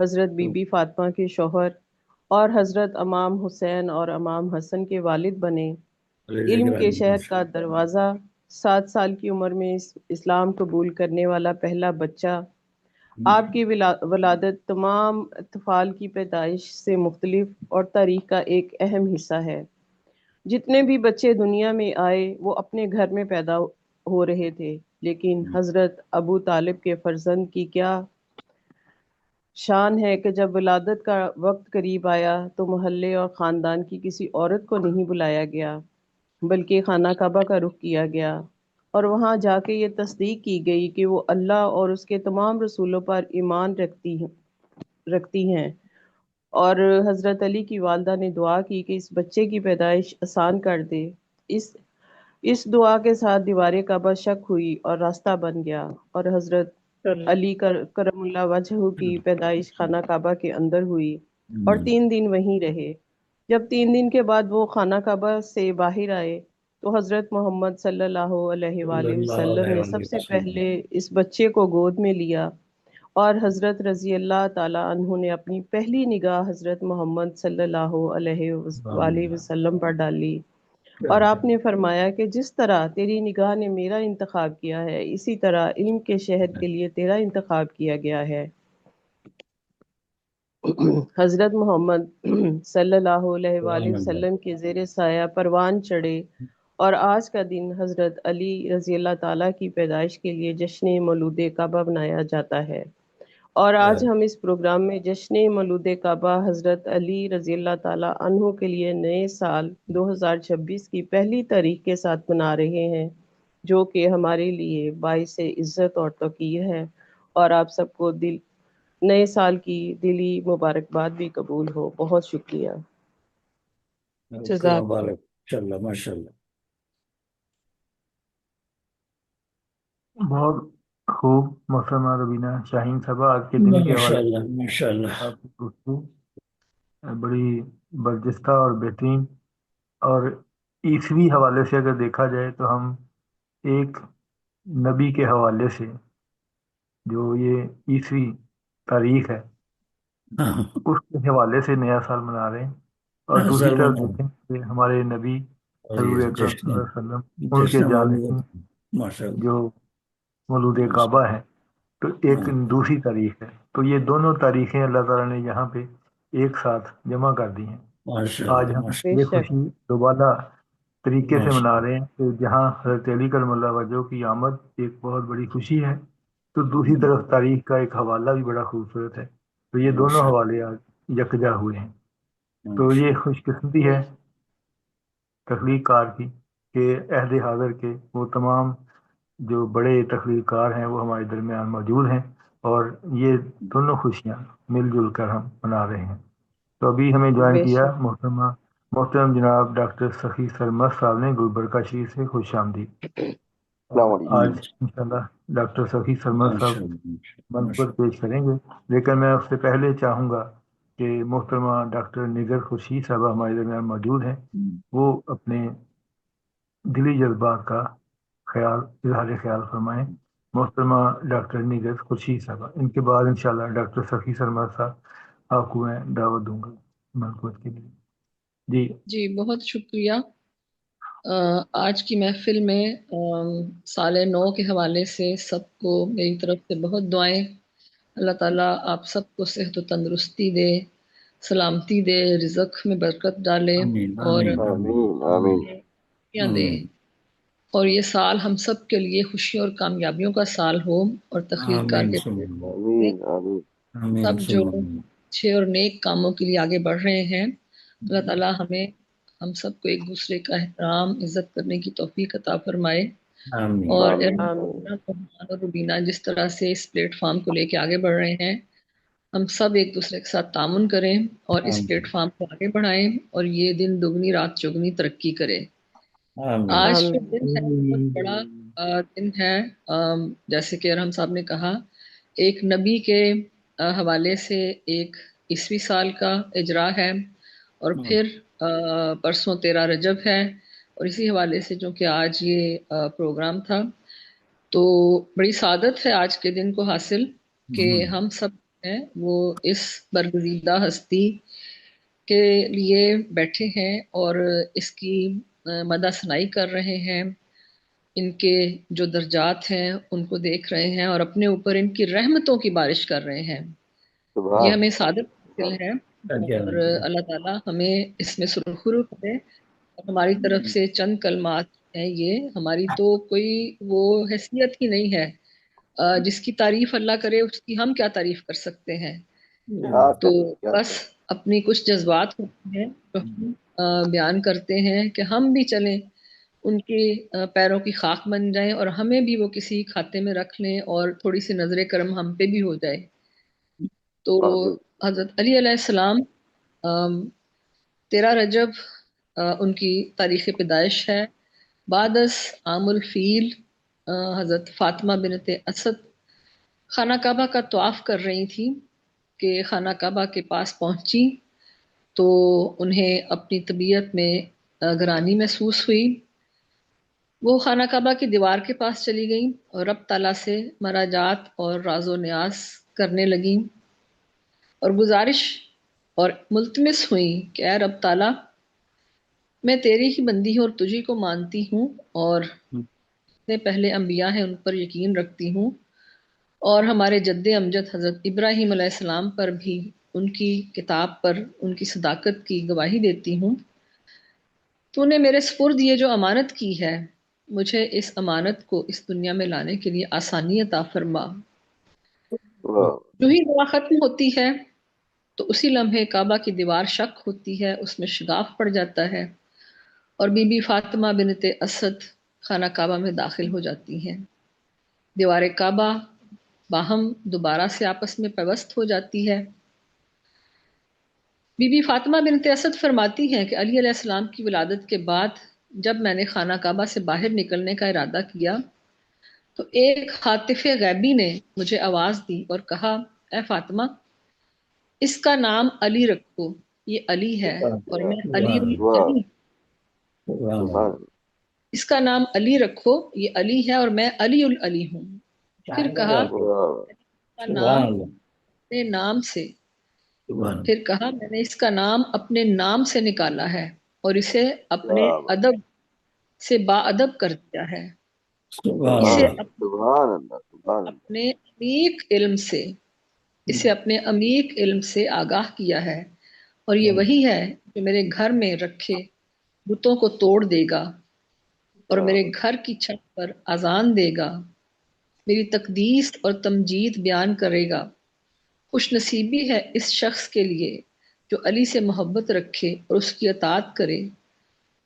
D: حضرت بی بی فاطمہ کے شوہر اور حضرت امام حسین اور امام حسن کے والد بنے۔ علم کے شہر کا دروازہ، 7 سال کی عمر میں اسلام قبول کرنے والا پہلا بچہ۔ آپ کی ولادت تمام اطفال کی پیدائش سے مختلف اور تاریخ کا ایک اہم حصہ ہے۔ جتنے بھی بچے دنیا میں آئے وہ اپنے گھر میں پیدا ہو رہے تھے، لیکن حضرت ابو طالب کے فرزند کی کیا شان ہے کہ جب ولادت کا وقت قریب آیا تو محلے اور خاندان کی کسی عورت کو نہیں بلایا گیا، بلکہ خانہ کعبہ کا رخ کیا گیا اور وہاں جا کے یہ تصدیق کی گئی کہ وہ اللہ اور اس کے تمام رسولوں پر ایمان رکھتی ہیں۔ اور حضرت علی کی والدہ نے دعا کی کہ اس بچے کی پیدائش آسان کر دے۔ اس دعا کے ساتھ دیوار کعبہ شق ہوئی اور راستہ بن گیا، اور حضرت علی کرم اللہ وجہہ کی پیدائش خانہ کعبہ کے اندر ہوئی اور 3 دن وہیں رہے۔ جب 3 دن کے بعد وہ خانہ کعبہ سے باہر آئے تو حضرت محمد صلی اللہ علیہ وآلہ وسلم نے سب سے پہلے اس بچے کو گود میں لیا، اور حضرت رضی اللہ تعالی عنہ نے اپنی پہلی نگاہ حضرت محمد صلی اللہ علیہ وآلہ وسلم پر ڈالی، اور آپ نے فرمایا کہ جس طرح تیری نگاہ نے میرا انتخاب کیا ہے، اسی طرح علم کے شہر کے لیے تیرا انتخاب کیا گیا ہے۔ حضرت محمد صلی اللہ علیہ وآلہ وسلم کے زیر سایہ پروان چڑھے، اور آج کا دن حضرت علی رضی اللہ تعالیٰ کی پیدائش کے لیے جشن مولود کعبہ منایا جاتا ہے۔ اور آج ہم اس پروگرام میں جشن مولود کعبہ حضرت علی رضی اللہ تعالیٰ عنہ کے لیے نئے سال 2026 کی پہلی تاریخ کے ساتھ منا رہے ہیں، جو کہ ہمارے لیے باعث عزت اور توقیر ہے، اور آپ سب کو نئے سال کی دلی مبارکباد بھی قبول ہو۔ بہت شکریہ۔ جزاک اللہ۔
E: ماشاء اللہ۔
B: بہت خوب محترمہ روبینہ شاہین صاحبہ، آج کے دن کے حوالے
E: ماشاء اللہ
B: آپ کی گفتگو بڑی برجستہ اور بہترین، اور عیسوی حوالے سے اگر دیکھا جائے تو ہم ایک نبی کے حوالے سے جو یہ عیسوی تاریخ ہے اس کے حوالے سے نیا سال منا رہے ہیں، اور دوسری طرف دیکھیں کہ ہمارے نبی حضور اکرم صلی اللہ علیہ وسلم ان کے جانشین جو مولود کعبہ ہے تو ایک دوسری تاریخ ہے، تو یہ دونوں تاریخیں اللہ تعالیٰ نے یہاں پہ ایک ساتھ جمع کر دی ہیں۔ آج ہم یہ خوشی دوبارہ طریقے سے منا رہے ہیں کہ جہاں حضرت علی کرم اللہ وجہہ کی آمد ایک بہت بڑی خوشی ہے، تو دوسری طرف تاریخ کا ایک حوالہ بھی بڑا خوبصورت ہے، تو یہ دونوں حوالے آج یکجا ہوئے ہیں۔ تو یہ خوش قسمتی ہے تخلیق کار کی کہ عہد حاضر کے وہ تمام جو بڑے تخلیق کار ہیں وہ ہمارے درمیان موجود ہیں، اور یہ دونوں خوشیاں مل جل کر ہم منا رہے ہیں۔ تو ابھی ہمیں جوائن کیا محترم جناب ڈاکٹر سخی سرمد صاحب نے گلبرگہ شریف سے، خوش آمدید۔ آج انشاءاللہ ڈاکٹر سخی سرمد صاحب منقبت پیش کریں گے، لیکن میں اس سے پہلے چاہوں گا کہ محترمہ ڈاکٹر نگر خورشید صاحبہ ہمارے درمیان موجود ہیں، وہ اپنے دلی جذبات کا اظہار خیال فرمائیں۔ محترمہ ڈاکٹر نگر خورشید صاحبہ، ان کے بعد انشاءاللہ ڈاکٹر سخی سرمد صاحب آپ کو میں دعوت دوں گا منقبت کے لیے۔
G: جی بہت شکریہ۔ آج کی محفل میں سال نو کے حوالے سے سب کو میری طرف سے بہت دعائیں۔ اللہ تعالیٰ آپ سب کو صحت و تندرستی دے، سلامتی دے، رزق میں برکت ڈالے، اور دے، اور یہ سال ہم سب کے لیے خوشیوں اور کامیابیوں کا سال ہو، اور تخلیق کار کے سب جو اچھے اور نیک کاموں کے لیے آگے بڑھ رہے ہیں، اللہ تعالیٰ ہم سب کو ایک دوسرے کا احترام عزت کرنے کی توفیق عطا فرمائے، اور روبینہ جس طرح سے اس پلیٹ فارم کو لے کے آگے بڑھ رہے ہیں، ہم سب ایک دوسرے کے ساتھ تعاون کریں اور اس پلیٹ فارم کو آگے بڑھائیں، اور یہ دن دگنی رات چگنی ترقی کرے۔ آج جو دن ہے بہت بڑا دن ہے، جیسے کہ ارحم صاحب نے کہا، ایک نبی کے حوالے سے ایک عیسوی سال کا اجرا ہے، اور پھر پرسوں 13 رجب ہے، اور اسی حوالے سے جو کہ آج یہ پروگرام تھا، تو بڑی سعادت ہے آج کے دن کو حاصل کہ ہم سب ہیں وہ اس برگزیدہ ہستی کے لیے بیٹھے ہیں اور اس کی مدح ثنائی کر رہے ہیں، ان کے جو درجات ہیں ان کو دیکھ رہے ہیں اور اپنے اوپر ان کی رحمتوں کی بارش کر رہے ہیں۔ یہ ہمیں سعادت حاصل ہے اور اللہ تعالیٰ ہمیں اس میں سرخرو کرے۔ اور ہماری طرف سے چند کلمات ہیں، یہ ہماری تو کوئی وہ حیثیت ہی نہیں ہے، جس کی تعریف اللہ کرے اس کی ہم کیا تعریف کر سکتے ہیں۔ تو بس اپنی کچھ جذبات ہوتے ہیں جو ہم بیان کرتے ہیں کہ ہم بھی چلیں ان کے پیروں کی خاک بن جائیں اور ہمیں بھی وہ کسی کھاتے میں رکھ لیں اور تھوڑی سی نظر کرم ہم پہ بھی ہو جائے۔ تو حضرت علی علیہ السلام 13 رجب ان کی تاریخ پیدائش ہے۔ بعد از عام الفیل حضرت فاطمہ بنت اسد خانہ کعبہ کا طواف کر رہی تھی کہ خانہ کعبہ کے پاس پہنچی تو انہیں اپنی طبیعت میں گرانی محسوس ہوئی۔ وہ خانہ کعبہ کی دیوار کے پاس چلی گئیں اور رب تعالیٰ سے مراجات اور راز و نیاز کرنے لگیں اور گزارش اور ملتمس ہوئیں کہ اے رب تعالیٰ، میں تیری ہی بندی ہوں اور تجھی کو مانتی ہوں اور جتنے پہلے انبیاء ہیں ان پر یقین رکھتی ہوں، اور ہمارے جد امجد حضرت ابراہیم علیہ السلام پر بھی ان کی کتاب پر ان کی صداقت کی گواہی دیتی ہوں۔ تو نے میرے سپرد یہ جو امانت کی ہے، مجھے اس امانت کو اس دنیا میں لانے کے لیے آسانی عطا فرما۔ جو ہی دعا ختم ہوتی ہے تو اسی لمحے کعبہ کی دیوار شق ہوتی ہے، اس میں شگاف پڑ جاتا ہے اور بی بی فاطمہ بنت اسد خانہ کعبہ میں داخل ہو جاتی ہیں۔ دیوار کعبہ باہم دوبارہ سے آپس میں پیوست ہو جاتی ہے۔ بی بی فاطمہ بنت اسد فرماتی ہیں کہ علی علیہ السلام کی ولادت کے بعد جب میں نے خانہ کعبہ سے باہر نکلنے کا ارادہ کیا تو ایک خاطف غیبی نے مجھے آواز دی اور کہا، اے فاطمہ، اس کا نام علی رکھو، یہ علی ہے اور میں علی العلی، اس کا نام علی رکھو، یہ علی ہے اور میں علی العلی ہوں۔ پھر کہا اپنے نام سے، پھر کہا میں نے اس کا نام اپنے نام سے نکالا ہے اور اسے اپنے ادب سے با ادب کر دیا ہے، اسے اپنے عمیق علم سے، اسے اپنے عمیق علم سے آگاہ کیا ہے، اور یہ وہی ہے جو میرے گھر میں رکھے بتوں کو توڑ دے گا اور میرے گھر کی چھت پر اذان دے گا، میری تقدیس اور تمجید بیان کرے گا۔ خوش نصیبی ہے اس شخص کے لیے جو علی سے محبت رکھے اور اس کی اطاعت کرے،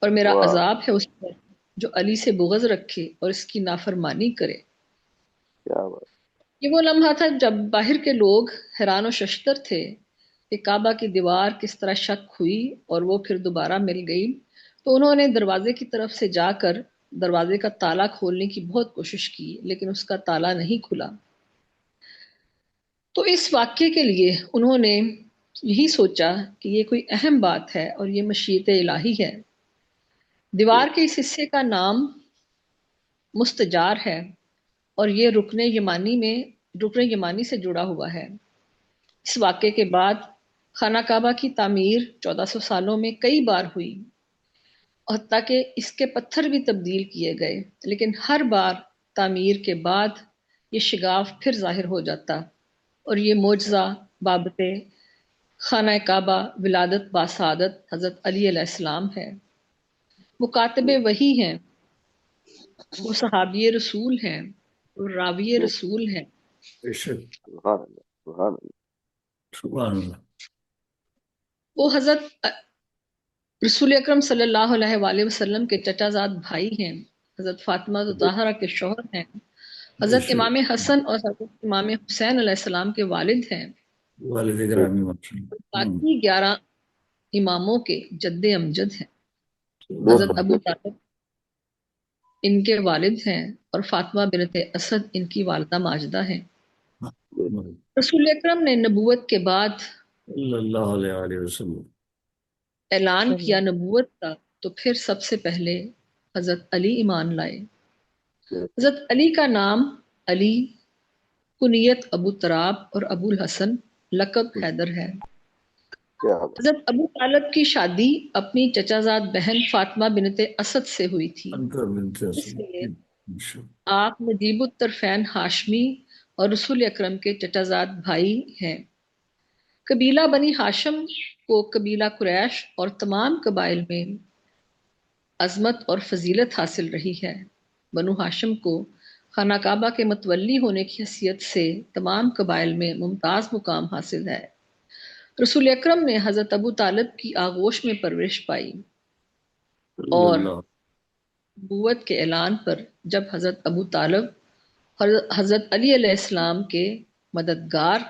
G: اور میرا عذاب ہے اس پر جو علی سے بغض رکھے اور اس کی نافرمانی کرے۔ یہ وہ لمحہ تھا جب باہر کے لوگ حیران و ششدر تھے کہ کعبہ کی دیوار کس طرح شق ہوئی اور وہ پھر دوبارہ مل گئی، تو انہوں نے دروازے کی طرف سے جا کر دروازے کا تالا کھولنے کی بہت کوشش کی لیکن اس کا تالا نہیں کھلا۔ تو اس واقعے کے لیے انہوں نے یہی سوچا کہ یہ کوئی اہم بات ہے اور یہ مشیت الہی ہے۔ دیوار کے اس حصے کا نام مستجار ہے اور یہ رکن یمانی سے جڑا ہوا ہے۔ اس واقعے کے بعد خانہ کعبہ کی تعمیر 1400 سالوں میں کئی بار ہوئی، حتیٰ کہ اس کے پتھر بھی تبدیل کیے گئے، لیکن ہر بار تعمیر کے بعد یہ شگاف پھر ظاہر ہو جاتا اور یہ معجزہ بابت خانہ کعبہ ولادت باسعادت حضرت علی علیہ السلام ہے۔ وہ کاتب وحی ہیں، وہ صحابی رسول ہیں، وہ راوی رسول ہیں۔ وہ حضرت رسول اکرم صلی اللہ علیہ وآلہ وسلم کے چچا زاد بھائی ہیں، حضرت فاطمہ طاہرہ کے شوہر ہیں، حضرت امام حسن اور حضرت امام حسین علیہ السلام کے والد ہیں، باقی 11 اماموں کے جد امجد ہیں۔ حضرت ابو طالب ان کے والد ہیں اور فاطمہ بنت اسد ان کی والدہ ماجدہ ہیں۔ رسول اکرم نے نبوت کے بعد
E: اللہ علیہ وسلم
G: اعلان کیا نبوت کا، تو پھر سب سے پہلے حضرت علی ایمان لائے۔ حضرت علی کا نام علی، کنیت ابو تراب اور ابو الحسن لقب حیدر ہے۔ حضرت ابو طالب کی شادی اپنی چچا زاد بہن فاطمہ بنت اسد سے ہوئی تھی، اس لیے آپ نجیب الطرفین ہاشمی اور رسول اکرم کے چچا زاد بھائی ہیں۔ قبیلہ بنی ہاشم کو قبیلہ قریش اور تمام قبائل میں عظمت اور فضیلت حاصل رہی ہے۔ بنو ہاشم کو خانہ کعبہ کے متولی ہونے کی حیثیت سے تمام قبائل میں ممتاز مقام حاصل ہے۔ رسول اکرم نے حضرت ابو طالب کی آغوش میں پرورش پائی اور نبوت کے اعلان پر جب حضرت ابو طالب حضرت علی علیہ السلام کے مددگار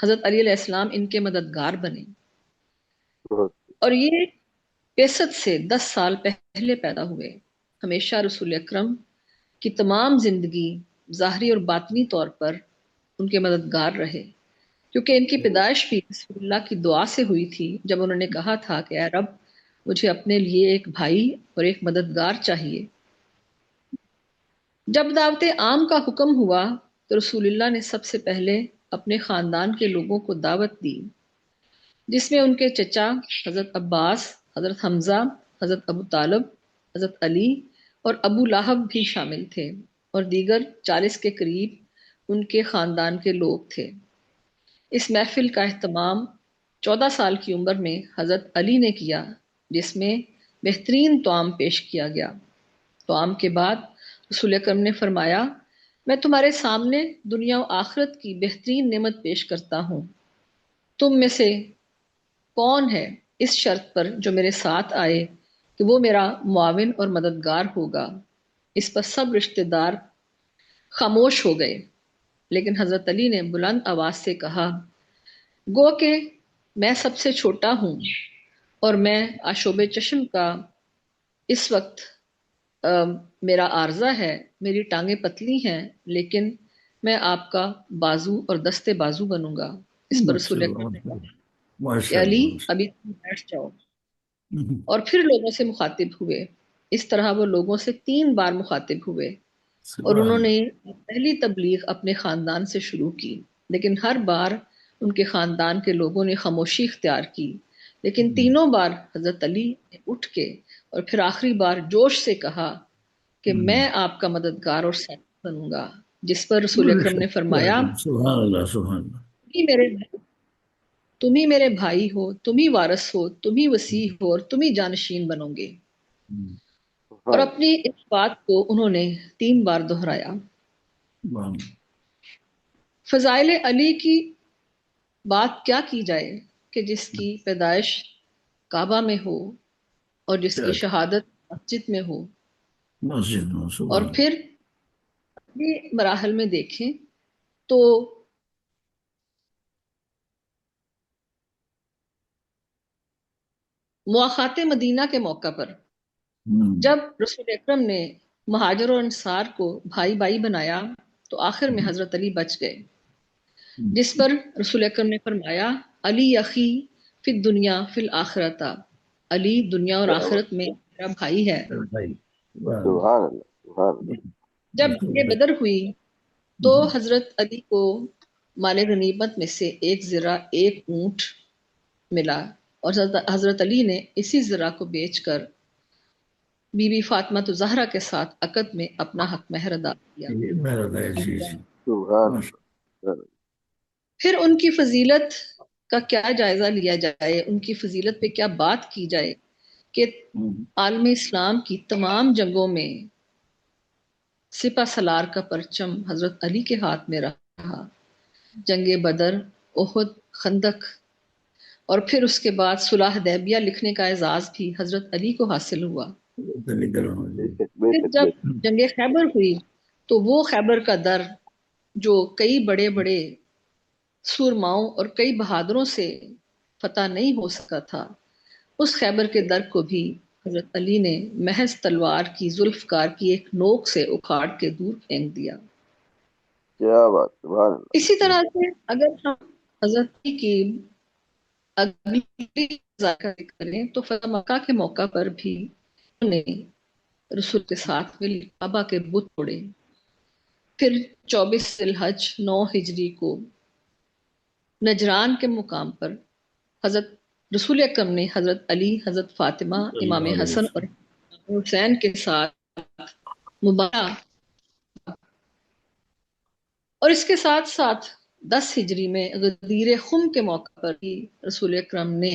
G: حضرت علی علیہ السلام ان کے مددگار بنے، اور یہ بعثت سے 10 سال پہلے پیدا ہوئے۔ ہمیشہ رسول اکرم کی تمام زندگی ظاہری اور باطنی طور پر ان کے مددگار رہے، کیونکہ ان کی پیدائش بھی رسول اللہ کی دعا سے ہوئی تھی جب انہوں نے کہا تھا کہ اے رب مجھے اپنے لیے ایک بھائی اور ایک مددگار چاہیے۔ جب دعوت عام کا حکم ہوا تو رسول اللہ نے سب سے پہلے اپنے خاندان کے لوگوں کو دعوت دی، جس میں ان کے چچا حضرت عباس، حضرت حمزہ، حضرت ابو طالب، حضرت علی اور ابو لہب بھی شامل تھے، اور دیگر 40 کے قریب ان کے خاندان کے لوگ تھے۔ اس محفل کا اہتمام 14 سال کی عمر میں حضرت علی نے کیا، جس میں بہترین طعام پیش کیا گیا۔ طعام کے بعد رسول اکرم نے فرمایا، میں تمہارے سامنے دنیا و آخرت کی بہترین نعمت پیش کرتا ہوں، تم میں سے کون ہے اس شرط پر جو میرے ساتھ آئے کہ وہ میرا معاون اور مددگار ہوگا؟ اس پر سب رشتہ دار خاموش ہو گئے، لیکن حضرت علی نے بلند آواز سے کہا، گو کہ میں سب سے چھوٹا ہوں اور میں آشوب چشم کا اس وقت میرا عارضہ ہے، میری ٹانگیں پتلی ہیں، لیکن میں آپ کا بازو اور دستے بازو بنوں گا۔ اس پر رسول اکرم نے کہا کہ علی ابھی تم بیٹھ جاؤ، اور پھر لوگوں سے مخاطب ہوئے۔ اس طرح وہ لوگوں سے 3 بار مخاطب ہوئے، اور انہوں نے پہلی تبلیغ اپنے خاندان سے شروع کی، لیکن ہر بار ان کے خاندان کے لوگوں نے خاموشی اختیار کی، لیکن تینوں بار حضرت علی نے اٹھ کے اور پھر آخری بار جوش سے کہا کہ میں آپ کا مددگار اور ساتھی بنوں گا، جس پر رسول اکرم نے فرمایا،
E: سبحان اللہ سبحان اللہ،
G: تم ہی میرے بھائی ہو، تم ہی وارث ہو، تم ہی وصی ہو، اور تم ہی جانشین بنو گے۔ اور اپنی اس بات کو انہوں نے 3 بار دہرایا۔ فضائل علی کی بات کیا کی جائے کہ جس کی پیدائش کعبہ میں ہو اور جس کی شہادت مسجد میں ہو، اور پھر مراحل میں دیکھیں تو مواخات مدینہ کے موقع پر جب رسول اکرم نے مہاجر و انصار کو بھائی بھائی بنایا تو آخر میں حضرت علی بچ گئے، جس پر رسول اکرم نے فرمایا، علی اخی فی الدنیا فی الآخرۃ، علی دنیا اور آخرت میں میرا بھائی ہے۔ جب یہ بدر ہوئی تو حضرت علی کو مال غنیمت میں سے 1 زرہ 1 اونٹ ملا، اور حضرت علی نے اسی زرہ کو بیچ کر بی بی فاطمہ زہرا کے ساتھ عقد میں اپنا حق مہر ادا کیا۔ پھر ان کی فضیلت کا کیا جائزہ لیا جائے، ان کی فضیلت پہ کیا بات کی جائے کہ عالم اسلام کی تمام جنگوں میں سپہ سالار کا پرچم حضرت علی کے ہاتھ میں رہا۔ جنگ بدر، احد، خندق، اور پھر اس کے بعد صلح حدیبیہ لکھنے کا اعزاز بھی حضرت علی کو حاصل ہوا۔ پھر جب جنگ خیبر ہوئی تو وہ خیبر کا در جو کئی بڑے بڑے سورماؤں اور کئی بہادروں سے فتح نہیں ہو سکا تھا، اس خیبر کے در کو بھی حضرت علی نے محض تلوار کی ذوالفقار کی ایک نوک سے اکھاڑ کے دور پھینک دیا۔
H: کیا بات، سبحان اللہ۔
G: اسی طرح سے اگر ہم حضرت علی کی اگلی ذکر کریں تو فتح مکہ کے موقع پر بھی انہوں نے رسول کے ساتھ مل کعبہ کے بت توڑے۔ پھر 24 ذی الحج 9 ہجری کو نجران کے مقام پر حضرت رسول اکرم نے حضرت علی، حضرت فاطمہ، امام حسن اور حسین کے ساتھ مبایا، اور اس کے ساتھ ساتھ 10 ہجری میں غدیر خم کے موقع پر بھی رسول اکرم نے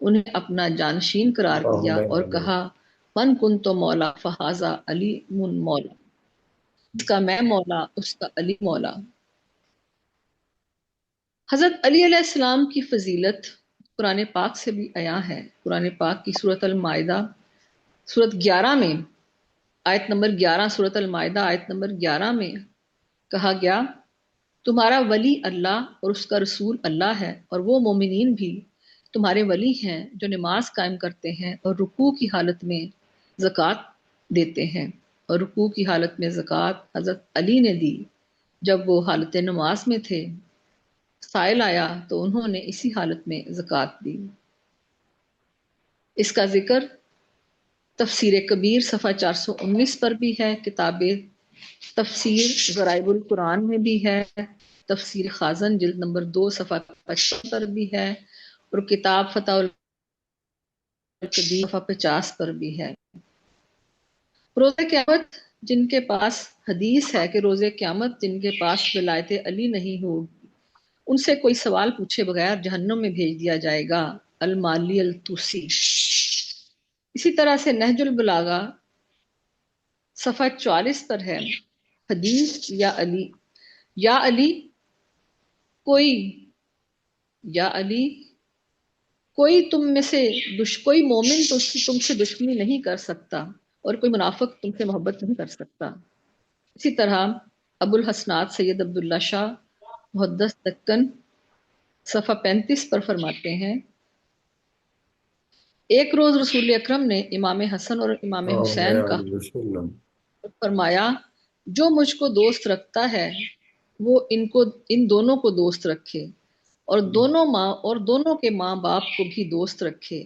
G: انہیں اپنا جانشین قرار دیا اور کہا من کن تو مولا فہذا علی من مولا، اس کا میں مولا، اس کا علی مولا۔ حضرت علی علیہ السلام کی فضیلت قرآن پاک سے بھی عیاں ہے۔ قرآن پاک کی سورۃ المائدہ سورۃ 11 میں آیت نمبر 11، سورۃ المائدہ آیت نمبر 11 میں کہا گیا تمہارا ولی اللہ اور اس کا رسول اللہ ہے، اور وہ مومنین بھی تمہارے ولی ہیں جو نماز قائم کرتے ہیں اور رکوع کی حالت میں زکوٰۃ دیتے ہیں۔ اور رکوع کی حالت میں زکوٰۃ حضرت علی نے دی جب وہ حالت نماز میں تھے، سائل آیا تو انہوں نے اسی حالت میں زکوٰۃ دی۔ اس کا ذکر تفسیر کبیر صفحہ 419 پر بھی ہے، کتاب تفسیر غرائب القرآن میں بھی ہے، تفسیر خازن جلد نمبر 2 صفحہ 55 پر بھی ہے، اور کتاب فتح القدیر صفحہ 50 پر بھی ہے۔ روز قیامت جن کے پاس حدیث ہے کہ روز قیامت جن کے پاس ولایت علی نہیں ہوگی، ان سے کوئی سوال پوچھے بغیر جہنم میں بھیج دیا جائے گا۔ المالی الطوسی۔ اسی طرح سے نہج البلاغہ صفحہ 44 پر ہے، حدیث یا علی، یا علی کوئی تم میں سے کوئی مومن تم سے دشمنی نہیں کر سکتا، اور کوئی منافق تم سے محبت نہیں کر سکتا۔ اسی طرح ابو الحسنات سید عبداللہ شاہ محدث دکن صفحہ 35 پر فرماتے ہیں ایک روز رسول اکرم نے امام حسن اور امام حسین کا فرمایا جو مجھ کو دوست رکھتا ہے وہ ان دونوں کو دوست رکھے، اور دونوں کے ماں باپ کو بھی دوست رکھے،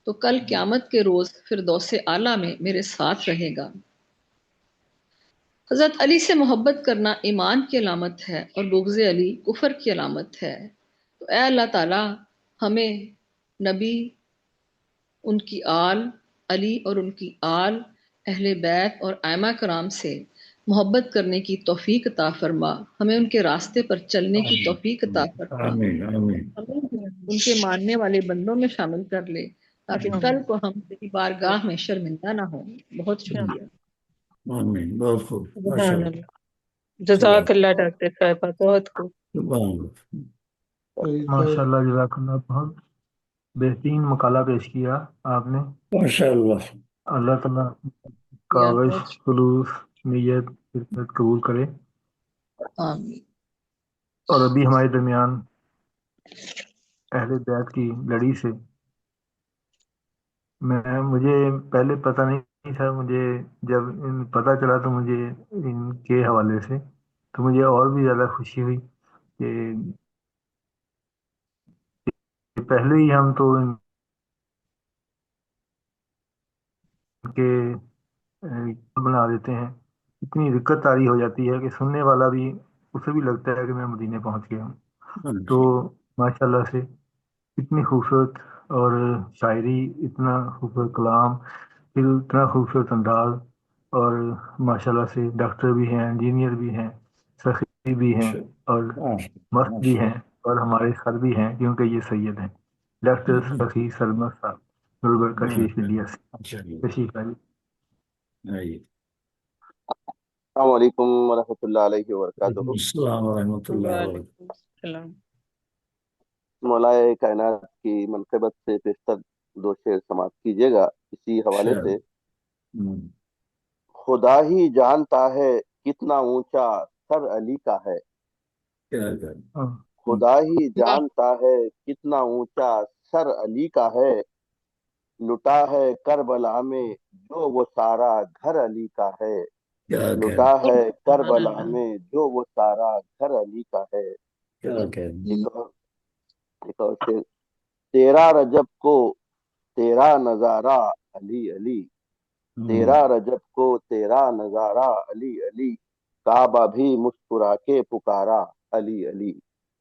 G: تو کل قیامت کے روز فردوس اعلیٰ میں میرے ساتھ رہے گا۔ حضرت علی سے محبت کرنا ایمان کی علامت ہے اور بغض علی کفر کی علامت ہے۔ تو اے اللہ تعالی ہمیں نبی، ان کی آل، علی اور ان کی آل، اہل بیت اور ائمہ کرام سے محبت کرنے کی توفیق عطا فرما، ہمیں ان کے راستے پر چلنے کی توفیق عطا فرما، ہمیں ان کے ماننے والے بندوں میں شامل کر لے تاکہ کل کو ہم تیری بارگاہ میں شرمندہ نہ ہوں۔ بہت شکریہ۔
E: آمین، بہت خوب،
F: سبحان اللہ، جزاک اللہ ڈاکٹر صاحبہ، بہت خوب۔
B: ماشاء اللہ، جزاک اللہ، بہت بہترین مقالہ پیش کیا آپ نے۔
E: ماشاء اللہ،
B: اللہ تعالیٰ کاوش، خلوص، نیت، خدمت قبول کرے۔
G: آمین۔
B: اور ابھی ہمارے درمیان اہل بیت کی لڑی سے مجھے پہلے پتہ نہیں تھا، مجھے جب پتہ چلا تو مجھے ان کے حوالے سے تو مجھے اور بھی زیادہ خوشی ہوئی کہ پہلے ہی ہم تو ان کے بنا دیتے ہیں، اتنی دقت طاری ہو جاتی ہے کہ سننے والا بھی، اسے بھی لگتا ہے کہ میں مدینے پہنچ گیا ہوں۔ تو ماشاءاللہ سے اتنی خوبصورت اور شاعری، اتنا خوبصورت کلام، پھر اتنا خوبصورت انداز، اور ماشاءاللہ سے ڈاکٹر بھی ہیں، انجینئر بھی ہیں، سخی بھی ہیں، اور مست بھی ہیں، اور ہمارے سر بھی ہیں کیونکہ یہ سید ہیں، ڈاکٹر سخی سرمست صاحب نوربر کشیش انڈیا سے تشریف لائیے۔
H: السلام علیکم ورحمۃ اللہ علیہ وبرکاتہ۔
E: السلام ورحمۃ اللہ
F: وعلیکم السلام۔
H: مولائے کائنات کی منقبت سے پیشتر دو شعر سماعت کیجیے گا اسی حوالے سے۔ خدا ہی جانتا ہے کتنا اونچا سر علی کا ہے، خدا ہی جانتا ہے کتنا اونچا سر علی کا ہے، لٹا ہے کربلا میں جو وہ سارا گھر علی کا ہے، لٹا ہے کربلا میں جو وہ سارا گھر علی کا ہے۔ ایک اور شعر، تیرا رجب کو تیرا نظارہ علی علی، تیرا رجب کو تیرا نظارہ علی علی، کعبہ بھی مسکرا کے پکارا علی علی۔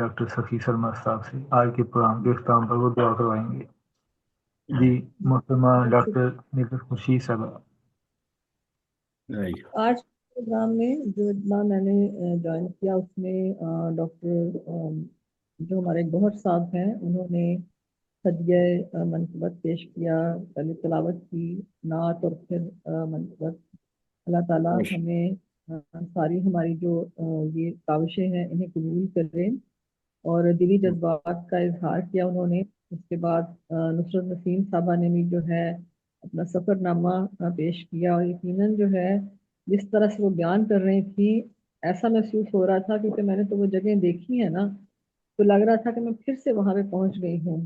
B: ڈاکٹر سخی سلمہ صاحب سے آج کے پروگرام کے اختتام پر وہ دعا کروائیں گے. جی محترمہ ڈاکٹر نگر خورشید صاحبہ.
G: آج پروگرام میں جو اجلاس میں نے جوائن کیا اس میں ڈاکٹر جو ہمارے گوہر صاحب ہیں انہوں نے ہدیہ منقبت پیش کیا، پہلے تلاوت کی نعت اور پھر منقبت. اللہ تعالیٰ ہمیں ساری ہماری جو یہ کاوشیں ہیں انہیں قبول کرے. اور دلی جذبات کا اظہار کیا انہوں نے. اس کے بعد نصرت نسیم صاحبہ نے بھی جو ہے اپنا سفر نامہ پیش کیا، اور یقیناً جو ہے جس طرح سے وہ بیان کر رہی تھی ایسا محسوس ہو رہا تھا، کیونکہ میں نے تو وہ جگہیں دیکھی ہیں نا، تو لگ رہا تھا کہ میں پھر سے وہاں پہ پہنچ گئی ہوں.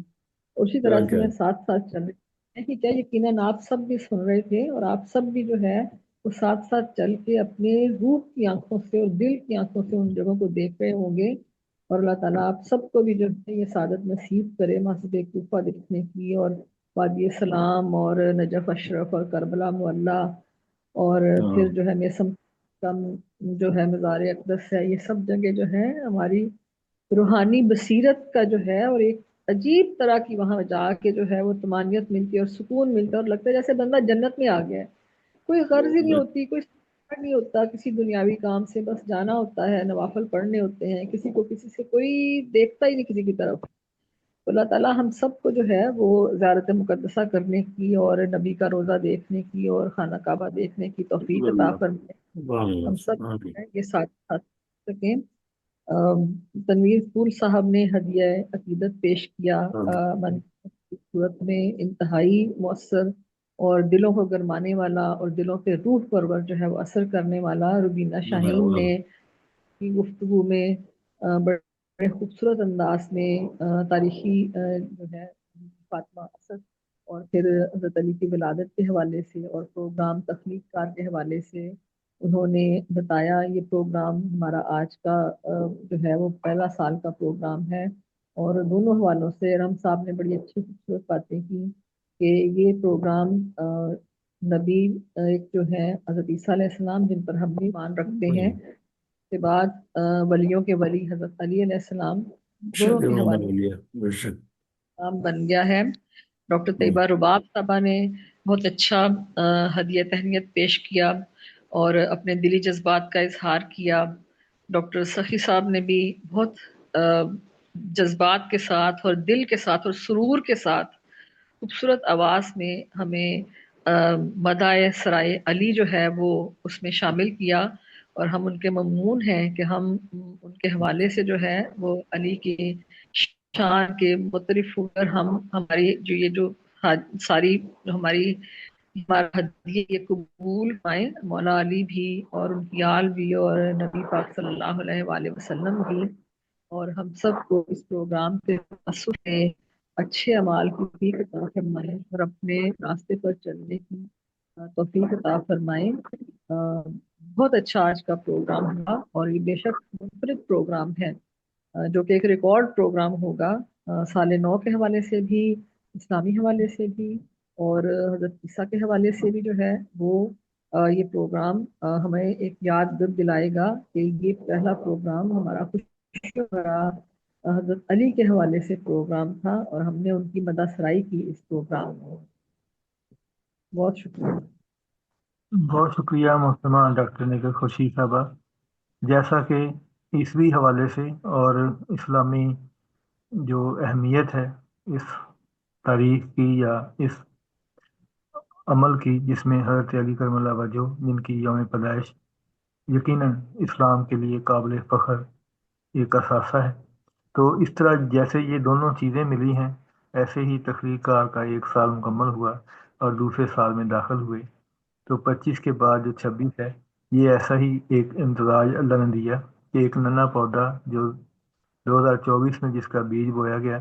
G: اسی طرح سے میں ساتھ ساتھ چل رہی تھی. یقیناً آپ سب بھی سن رہے تھے اور آپ سب بھی جو ہے وہ ساتھ ساتھ چل کے اپنے روح کی آنکھوں سے اور دل کی آنکھوں سے ان جگہوں کو دیکھ رہے ہوں گے. اور اللہ تعالیٰ آپ سب کو بھی جو ہے یہ سعادت نصیب کرے مسجد کوفہ دیکھنے کی، اور وادی سلام اور نجف اشرف اور کربلا معلیٰ، اور پھر جو ہے میسم جو ہے مزار اقدس ہے. یہ سب جگہ جو ہے ہماری روحانی بصیرت کا جو ہے، اور ایک عجیب طرح کی وہاں جا کے جو ہے وہ طمانینت ملتی ہے اور سکون ملتا ہے، اور لگتا ہے جیسے بندہ جنت میں آ گیا ہے. کوئی غرض ہی نہیں ہوتی، کوئی نہیں ہوتا کسی دنیاوی کام سے، بس جانا ہوتا ہے، نوافل پڑھنے ہوتے ہیں، کسی کو کسی سے کوئی دیکھتا ہی نہیں کسی کی طرف. اللہ تعالیٰ ہم سب کو جو ہے وہ زیارت مقدسہ کرنے کی اور نبی کا روزہ دیکھنے کی اور خانہ کعبہ دیکھنے کی توفیق عطا فرمائے. ہم سب یہ ساتھ سکیں. تنویر پھول صاحب نے ہدیہ عقیدت پیش کیا، صورت میں انتہائی مؤثر اور دلوں کو گرمانے والا اور دلوں پہ روح پرور جو ہے وہ اثر کرنے والا. روبینہ شاہین نے کی گفتگو میں بڑے خوبصورت انداز میں تاریخی جو ہے فاطمہ اسد اور پھر حضرت علی کی ولادت کے حوالے سے اور پروگرام تخلیق کار کے حوالے سے انہوں نے بتایا. یہ پروگرام ہمارا آج کا جو ہے وہ پہلا سال کا پروگرام ہے، اور دونوں حوالوں سے رحم صاحب نے بڑی اچھی خوبصورت باتیں کی کہ یہ پروگرام نبی ایک جو ہے حضرت عیسیٰ علیہ السلام جن پر ہم بھی ایمان رکھتے ہیں کے بعد ولیوں کے ولی حضرت علی علیہ السلام دونوں کے حوالے بن گیا ہے. ڈاکٹر طیبہ رباب صاحبہ نے بہت اچھا ہدیہ تہنیت پیش کیا اور اپنے دلی جذبات کا اظہار کیا. ڈاکٹر سخی صاحب نے بھی بہت جذبات کے ساتھ اور دل کے ساتھ اور سرور کے ساتھ خوبصورت آواز میں ہمیں مدائے سرائے علی جو ہے وہ اس میں شامل کیا، اور ہم ان کے ممنون ہیں کہ ہم ان کے حوالے سے جو ہے وہ علی کی شان کے مختلف ہو کر ہم ہماری جو یہ جو ساری ہمارا ہدیہ یہ قبول پائیں، مولا علی بھی اور ان کی آل بھی اور نبی پاک صلی اللہ علیہ وآلہ وسلم بھی، اور ہم سب کو اس پروگرام سے اچھے اعمال کی توفیق عطا فرمائے اور اپنے راستے پر چلنے کی توفیق عطا فرمائے. بہت اچھا آج کا پروگرام ہوا، اور یہ بے شک منفرد پروگرام ہے جو کہ ایک ریکارڈ پروگرام ہوگا سال نو کے حوالے سے بھی، اسلامی حوالے سے بھی، اور حضرت عیسیٰ کے حوالے سے بھی جو ہے وہ یہ پروگرام ہمیں ایک یاد دلائے گا کہ یہ پہلا پروگرام ہمارا حضرت علی کے حوالے سے پروگرام تھا، اور ہم نے ان کی مدح سرائی کی اس پروگرام میں. بہت شکریہ.
B: بہت شکریہ محترمہ ڈاکٹر نگر خورشید صاحبہ. جیسا کہ عیسوی حوالے سے اور اسلامی جو اہمیت ہے اس تاریخ کی یا اس عمل کی جس میں حضرت علی کرم اللہ وجہ جن کی یوم پیدائش یقیناً اسلام کے لیے قابل فخر ایک اثاثہ ہے، تو اس طرح جیسے یہ دونوں چیزیں ملی ہیں ایسے ہی تخلیق کار کا ایک سال مکمل ہوا اور دوسرے سال میں داخل ہوئے. تو 25 کے بعد جو 26 ہے یہ ایسا ہی ایک امتزاج اللہ نے دیا کہ ایک ننا پودا جو 2024 میں جس کا بیج بویا گیا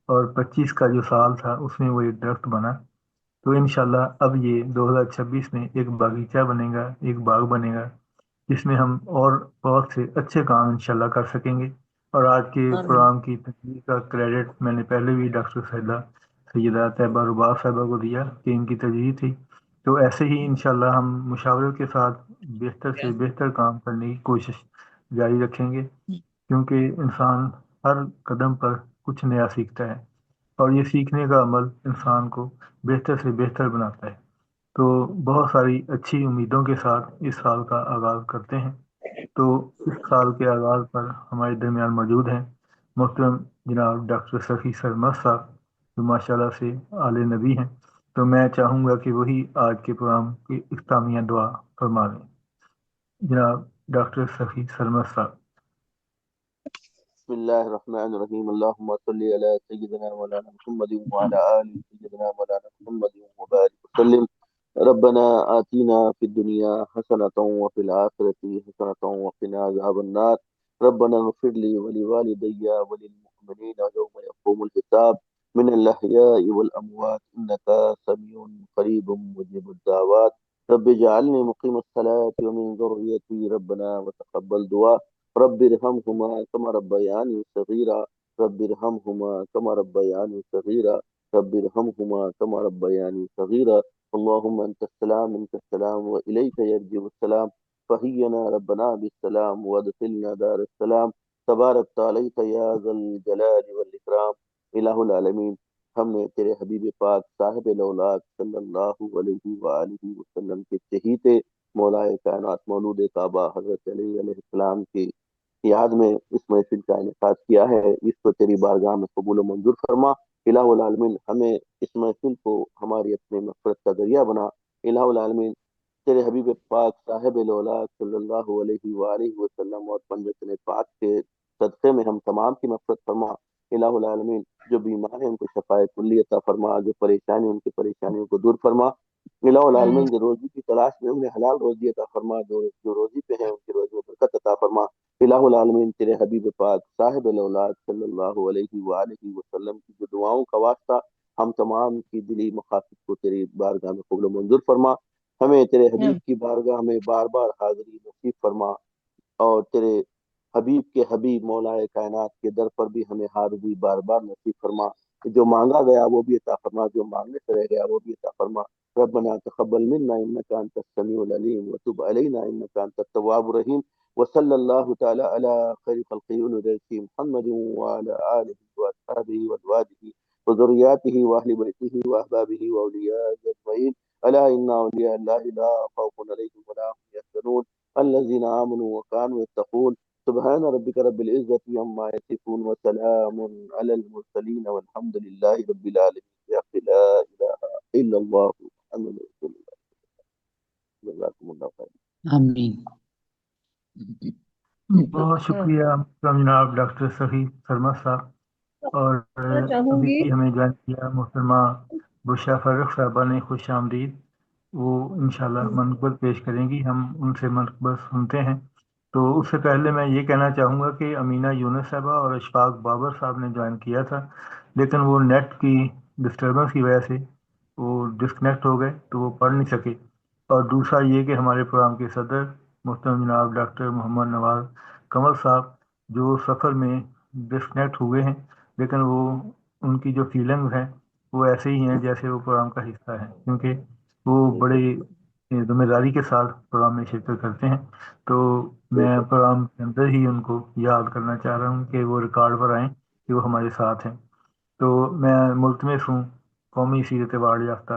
B: اور 25 کا جو سال تھا اس میں وہ ایک درخت بنا. تو انشاءاللہ اب یہ 2026 میں ایک باغیچہ بنے گا، ایک باغ بنے گا جس میں ہم اور بہت سے اچھے کام انشاءاللہ کر سکیں گے. اور آج کے پروگرام کی تقریر کا کریڈٹ میں نے پہلے بھی ڈاکٹر سیدہ طیبہ رباب صاحبہ کو دیا کہ ان کی ترجیح تھی. تو ایسے ہی انشاءاللہ ہم مشاورت کے ساتھ بہتر سے بہتر کام کرنے کی کوشش جاری رکھیں گے، کیونکہ انسان ہر قدم پر کچھ نیا سیکھتا ہے، اور یہ سیکھنے کا عمل انسان کو بہتر سے بہتر بناتا ہے۔ تو بہت ساری اچھی امیدوں کے ساتھ اس سال کا آغاز کرتے ہیں۔ تو اس سال کے آغاز پر ہمارے درمیان موجود ہیں محترم جناب ڈاکٹر سخی سرمد صاحب، جو ماشاء اللہ سے آل نبی ہیں۔ تو میں چاہوں گا کہ وہی آج کے پروگرام کی اختتامیہ دعا فرما لیں۔ جناب ڈاکٹر سخی سرمد صاحب۔
H: بسم اللہ الرحمن الرحیم، اللہم صلی علی سیدنا مولانا محمد وعلی آل سیدنا مولانا محمد وبارک وسلم۔ ربنا آتینا فی الدنیا حسنۃ وفی الآخرۃ حسنۃ وقنا عذاب النار۔ ربنا اغفر لی ولوالدی وللمؤمنین یوم یقوم الحساب من الاحیاء والاموات انک سمیع قریب مجیب الدعوات۔ رب اجعلنی مقیم الصلاۃ ومن ذریتی ربنا وتقبل دعا۔ رب ارحمهما كما ربياني صغيرا، رب ارحمهما كما ربياني صغيرا، رب ارحمهما كما ربياني صغيرا۔ اللهم انت السلام منك السلام واليك يرجع السلام، فحينا ربنا بالسلام وادخلنا دار السلام، تبارك عليك يا ذا الجلال والاكرام۔ الہ العالمین، ہم نے تیرے حبیب پاک صاحب الاولاق صلی اللہ علیہ وآلہ وسلم کے چہیتے مولائے کائنات مولود کعبہ حضرت علی علیہ السلام کی یاد میں اس محفل کا انعقاد کیا ہے۔ اس کو تیری بارگاہ میں قبول و منظور فرما۔ الہ العالمین، ہمیں اس محفل کو ہماری اپنے مغفرت کا ذریعہ بنا۔ الہ العالمین، تیرے حبیب پاک صاحب الاولاق صلی اللہ علیہ وآلہ وسلم اور پنجتن پاک کے صدقے میں ہم تمام کی مغفرت فرما۔ الہ العالمین، جو بیمار ہیں ان کو شفائے کلی عطا فرما، جو پریشانی ان کی پریشانیوں کو دور فرما۔ الہ العالمین، جو روزی کی تلاش میں انہیں حلال روزی عطا فرما، جو روزی پہ ہیں ان کی روزی میں برکت عطا فرما۔ الہ العالمین، تیرے حبیب پاک صاحب الاولاد صلی اللہ علیہ وآلہ وسلم کی جو دعاؤں کا واسطہ ہم تمام کی دلی مقاصد کو تیری بارگاہ میں قبول و منظور فرما۔ ہمیں تیرے حبیب کی بارگاہ میں بار بار حاضری نصیب فرما، اور تیرے حبیب کے حبیب مولائے کائنات کے در پر بھی ہمیں حاضری بار بار نصیب فرما۔ جو مانگا گیا وہ بھی عطا فرما، جو مانگنے سے رہ گیا وہ بھی عطا فرما۔ ربنا تقبل منا انك انت السميع العليم وتب علينا انك انت التواب الرحيم، وصلى الله تعالى على خير خلقه ونبيه محمد وعلى آله وأصحابه وأزواجه وذرياته وأهل بيته وأحبابه وأوليائه أجمعين، ألا إن أولياء الله لا خوف عليهم ولا هم يحزنون الذين آمنوا وكانوا يتقون۔ سبحان ربك رب العزة عما يصفون وسلام على المرسلين والحمد لله رب العالمين۔ لا إله إلا الله محمد رسول الله۔ جزاكم الله خير۔
I: آمین۔
B: بہت شکریہ جناب ڈاکٹر سخی سرمد صاحب۔ اور ابھی ہمیں جوائن کیا محترمہ بشرا فرق صاحبہ نے، خوش آمدید۔ وہ انشاءاللہ منقبت پیش کریں گی، ہم ان سے منقبت سنتے ہیں۔ تو اس سے پہلے میں یہ کہنا چاہوں گا کہ امینہ یونس صاحبہ اور اشفاق بابر صاحب نے جوائن کیا تھا، لیکن وہ نیٹ کی ڈسٹربنس کی وجہ سے وہ ڈسکنیکٹ ہو گئے، تو وہ پڑھ نہیں سکے۔ اور دوسرا یہ کہ ہمارے پروگرام کے صدر محترم جناب ڈاکٹر محمد نواز کمل صاحب، جو سفر میں ڈسکنیکٹ ہوئے ہیں، لیکن وہ ان کی جو فیلنگ ہیں وہ ایسے ہی ہیں جیسے وہ پروگرام کا حصہ ہیں، کیونکہ وہ بڑے ذمہ داری کے ساتھ پروگرام میں شرکت کرتے ہیں۔ تو میں پروگرام کے اندر ہی ان کو یاد کرنا چاہ رہا ہوں کہ وہ ریکارڈ پر آئیں کہ وہ ہمارے ساتھ ہیں۔ تو میں ملتمس ہوں قومی سیرت ایوارڈ یافتہ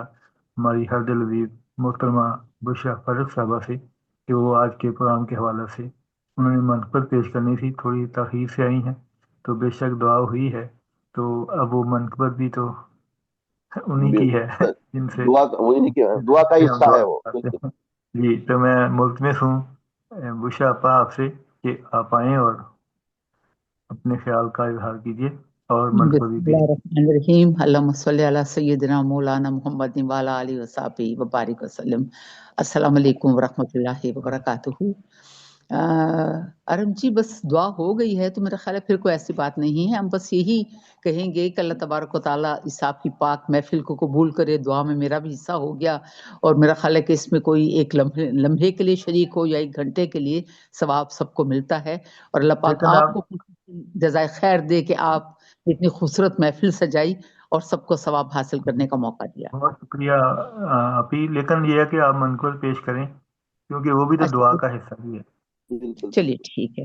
B: ہماری ہر دل عزیز محترمہ بشرا فرق صاحبہ سے کہ وہ آج کے پروگرام کے حوالے سے انہوں نے منقبت پیش کرنی تھی، تھوڑی تاخیر سے آئی ہیں، تو بے شک دعا ہوئی ہے، تو اب وہ منقبت بھی تو انہی کی ہے جن سے
H: دعا کا حصہ ہے وہ۔
B: جی، تو میں ملتمس ہوں بشرا اپا آپ سے کہ آپ آئیں اور اپنے خیال کا اظہار کیجیے اور منقبت
I: بسم اللہ الرحمن الرحیم، اللہم صلی علی سیدنا مولانا محمد وعلی آلہ وصحبہ وبارک وسلم۔ السلام علیکم ورحمۃ اللہ وبرکاتہ۔ ارم جی، بس دعا ہو گئی ہے تو میرا خیال ہے پھر کوئی ایسی بات نہیں ہے، ہم بس یہی کہیں گے کہ اللہ تبارک و تعالیٰ اس آپ کی پاک محفل کو قبول کرے۔ دعا میں میرا بھی حصہ ہو گیا، اور میرا خیال ہے کہ اس میں کوئی ایک لمحے کے لیے شریک ہو یا ایک گھنٹے کے لیے ثواب سب کو ملتا ہے، اور اللہ پاک آپ کو جزائے خیر دے کہ آپ اتنی خوبصورت محفل سجائی اور سب کو ثواب حاصل کرنے کا موقع دیا۔
B: بہت شکریہ اپی، لیکن یہ ہے کہ آپ منقبت پیش کریں کیونکہ وہ بھی تو دعا کا حصہ بھی ہے۔
I: چلیے ٹھیک ہے۔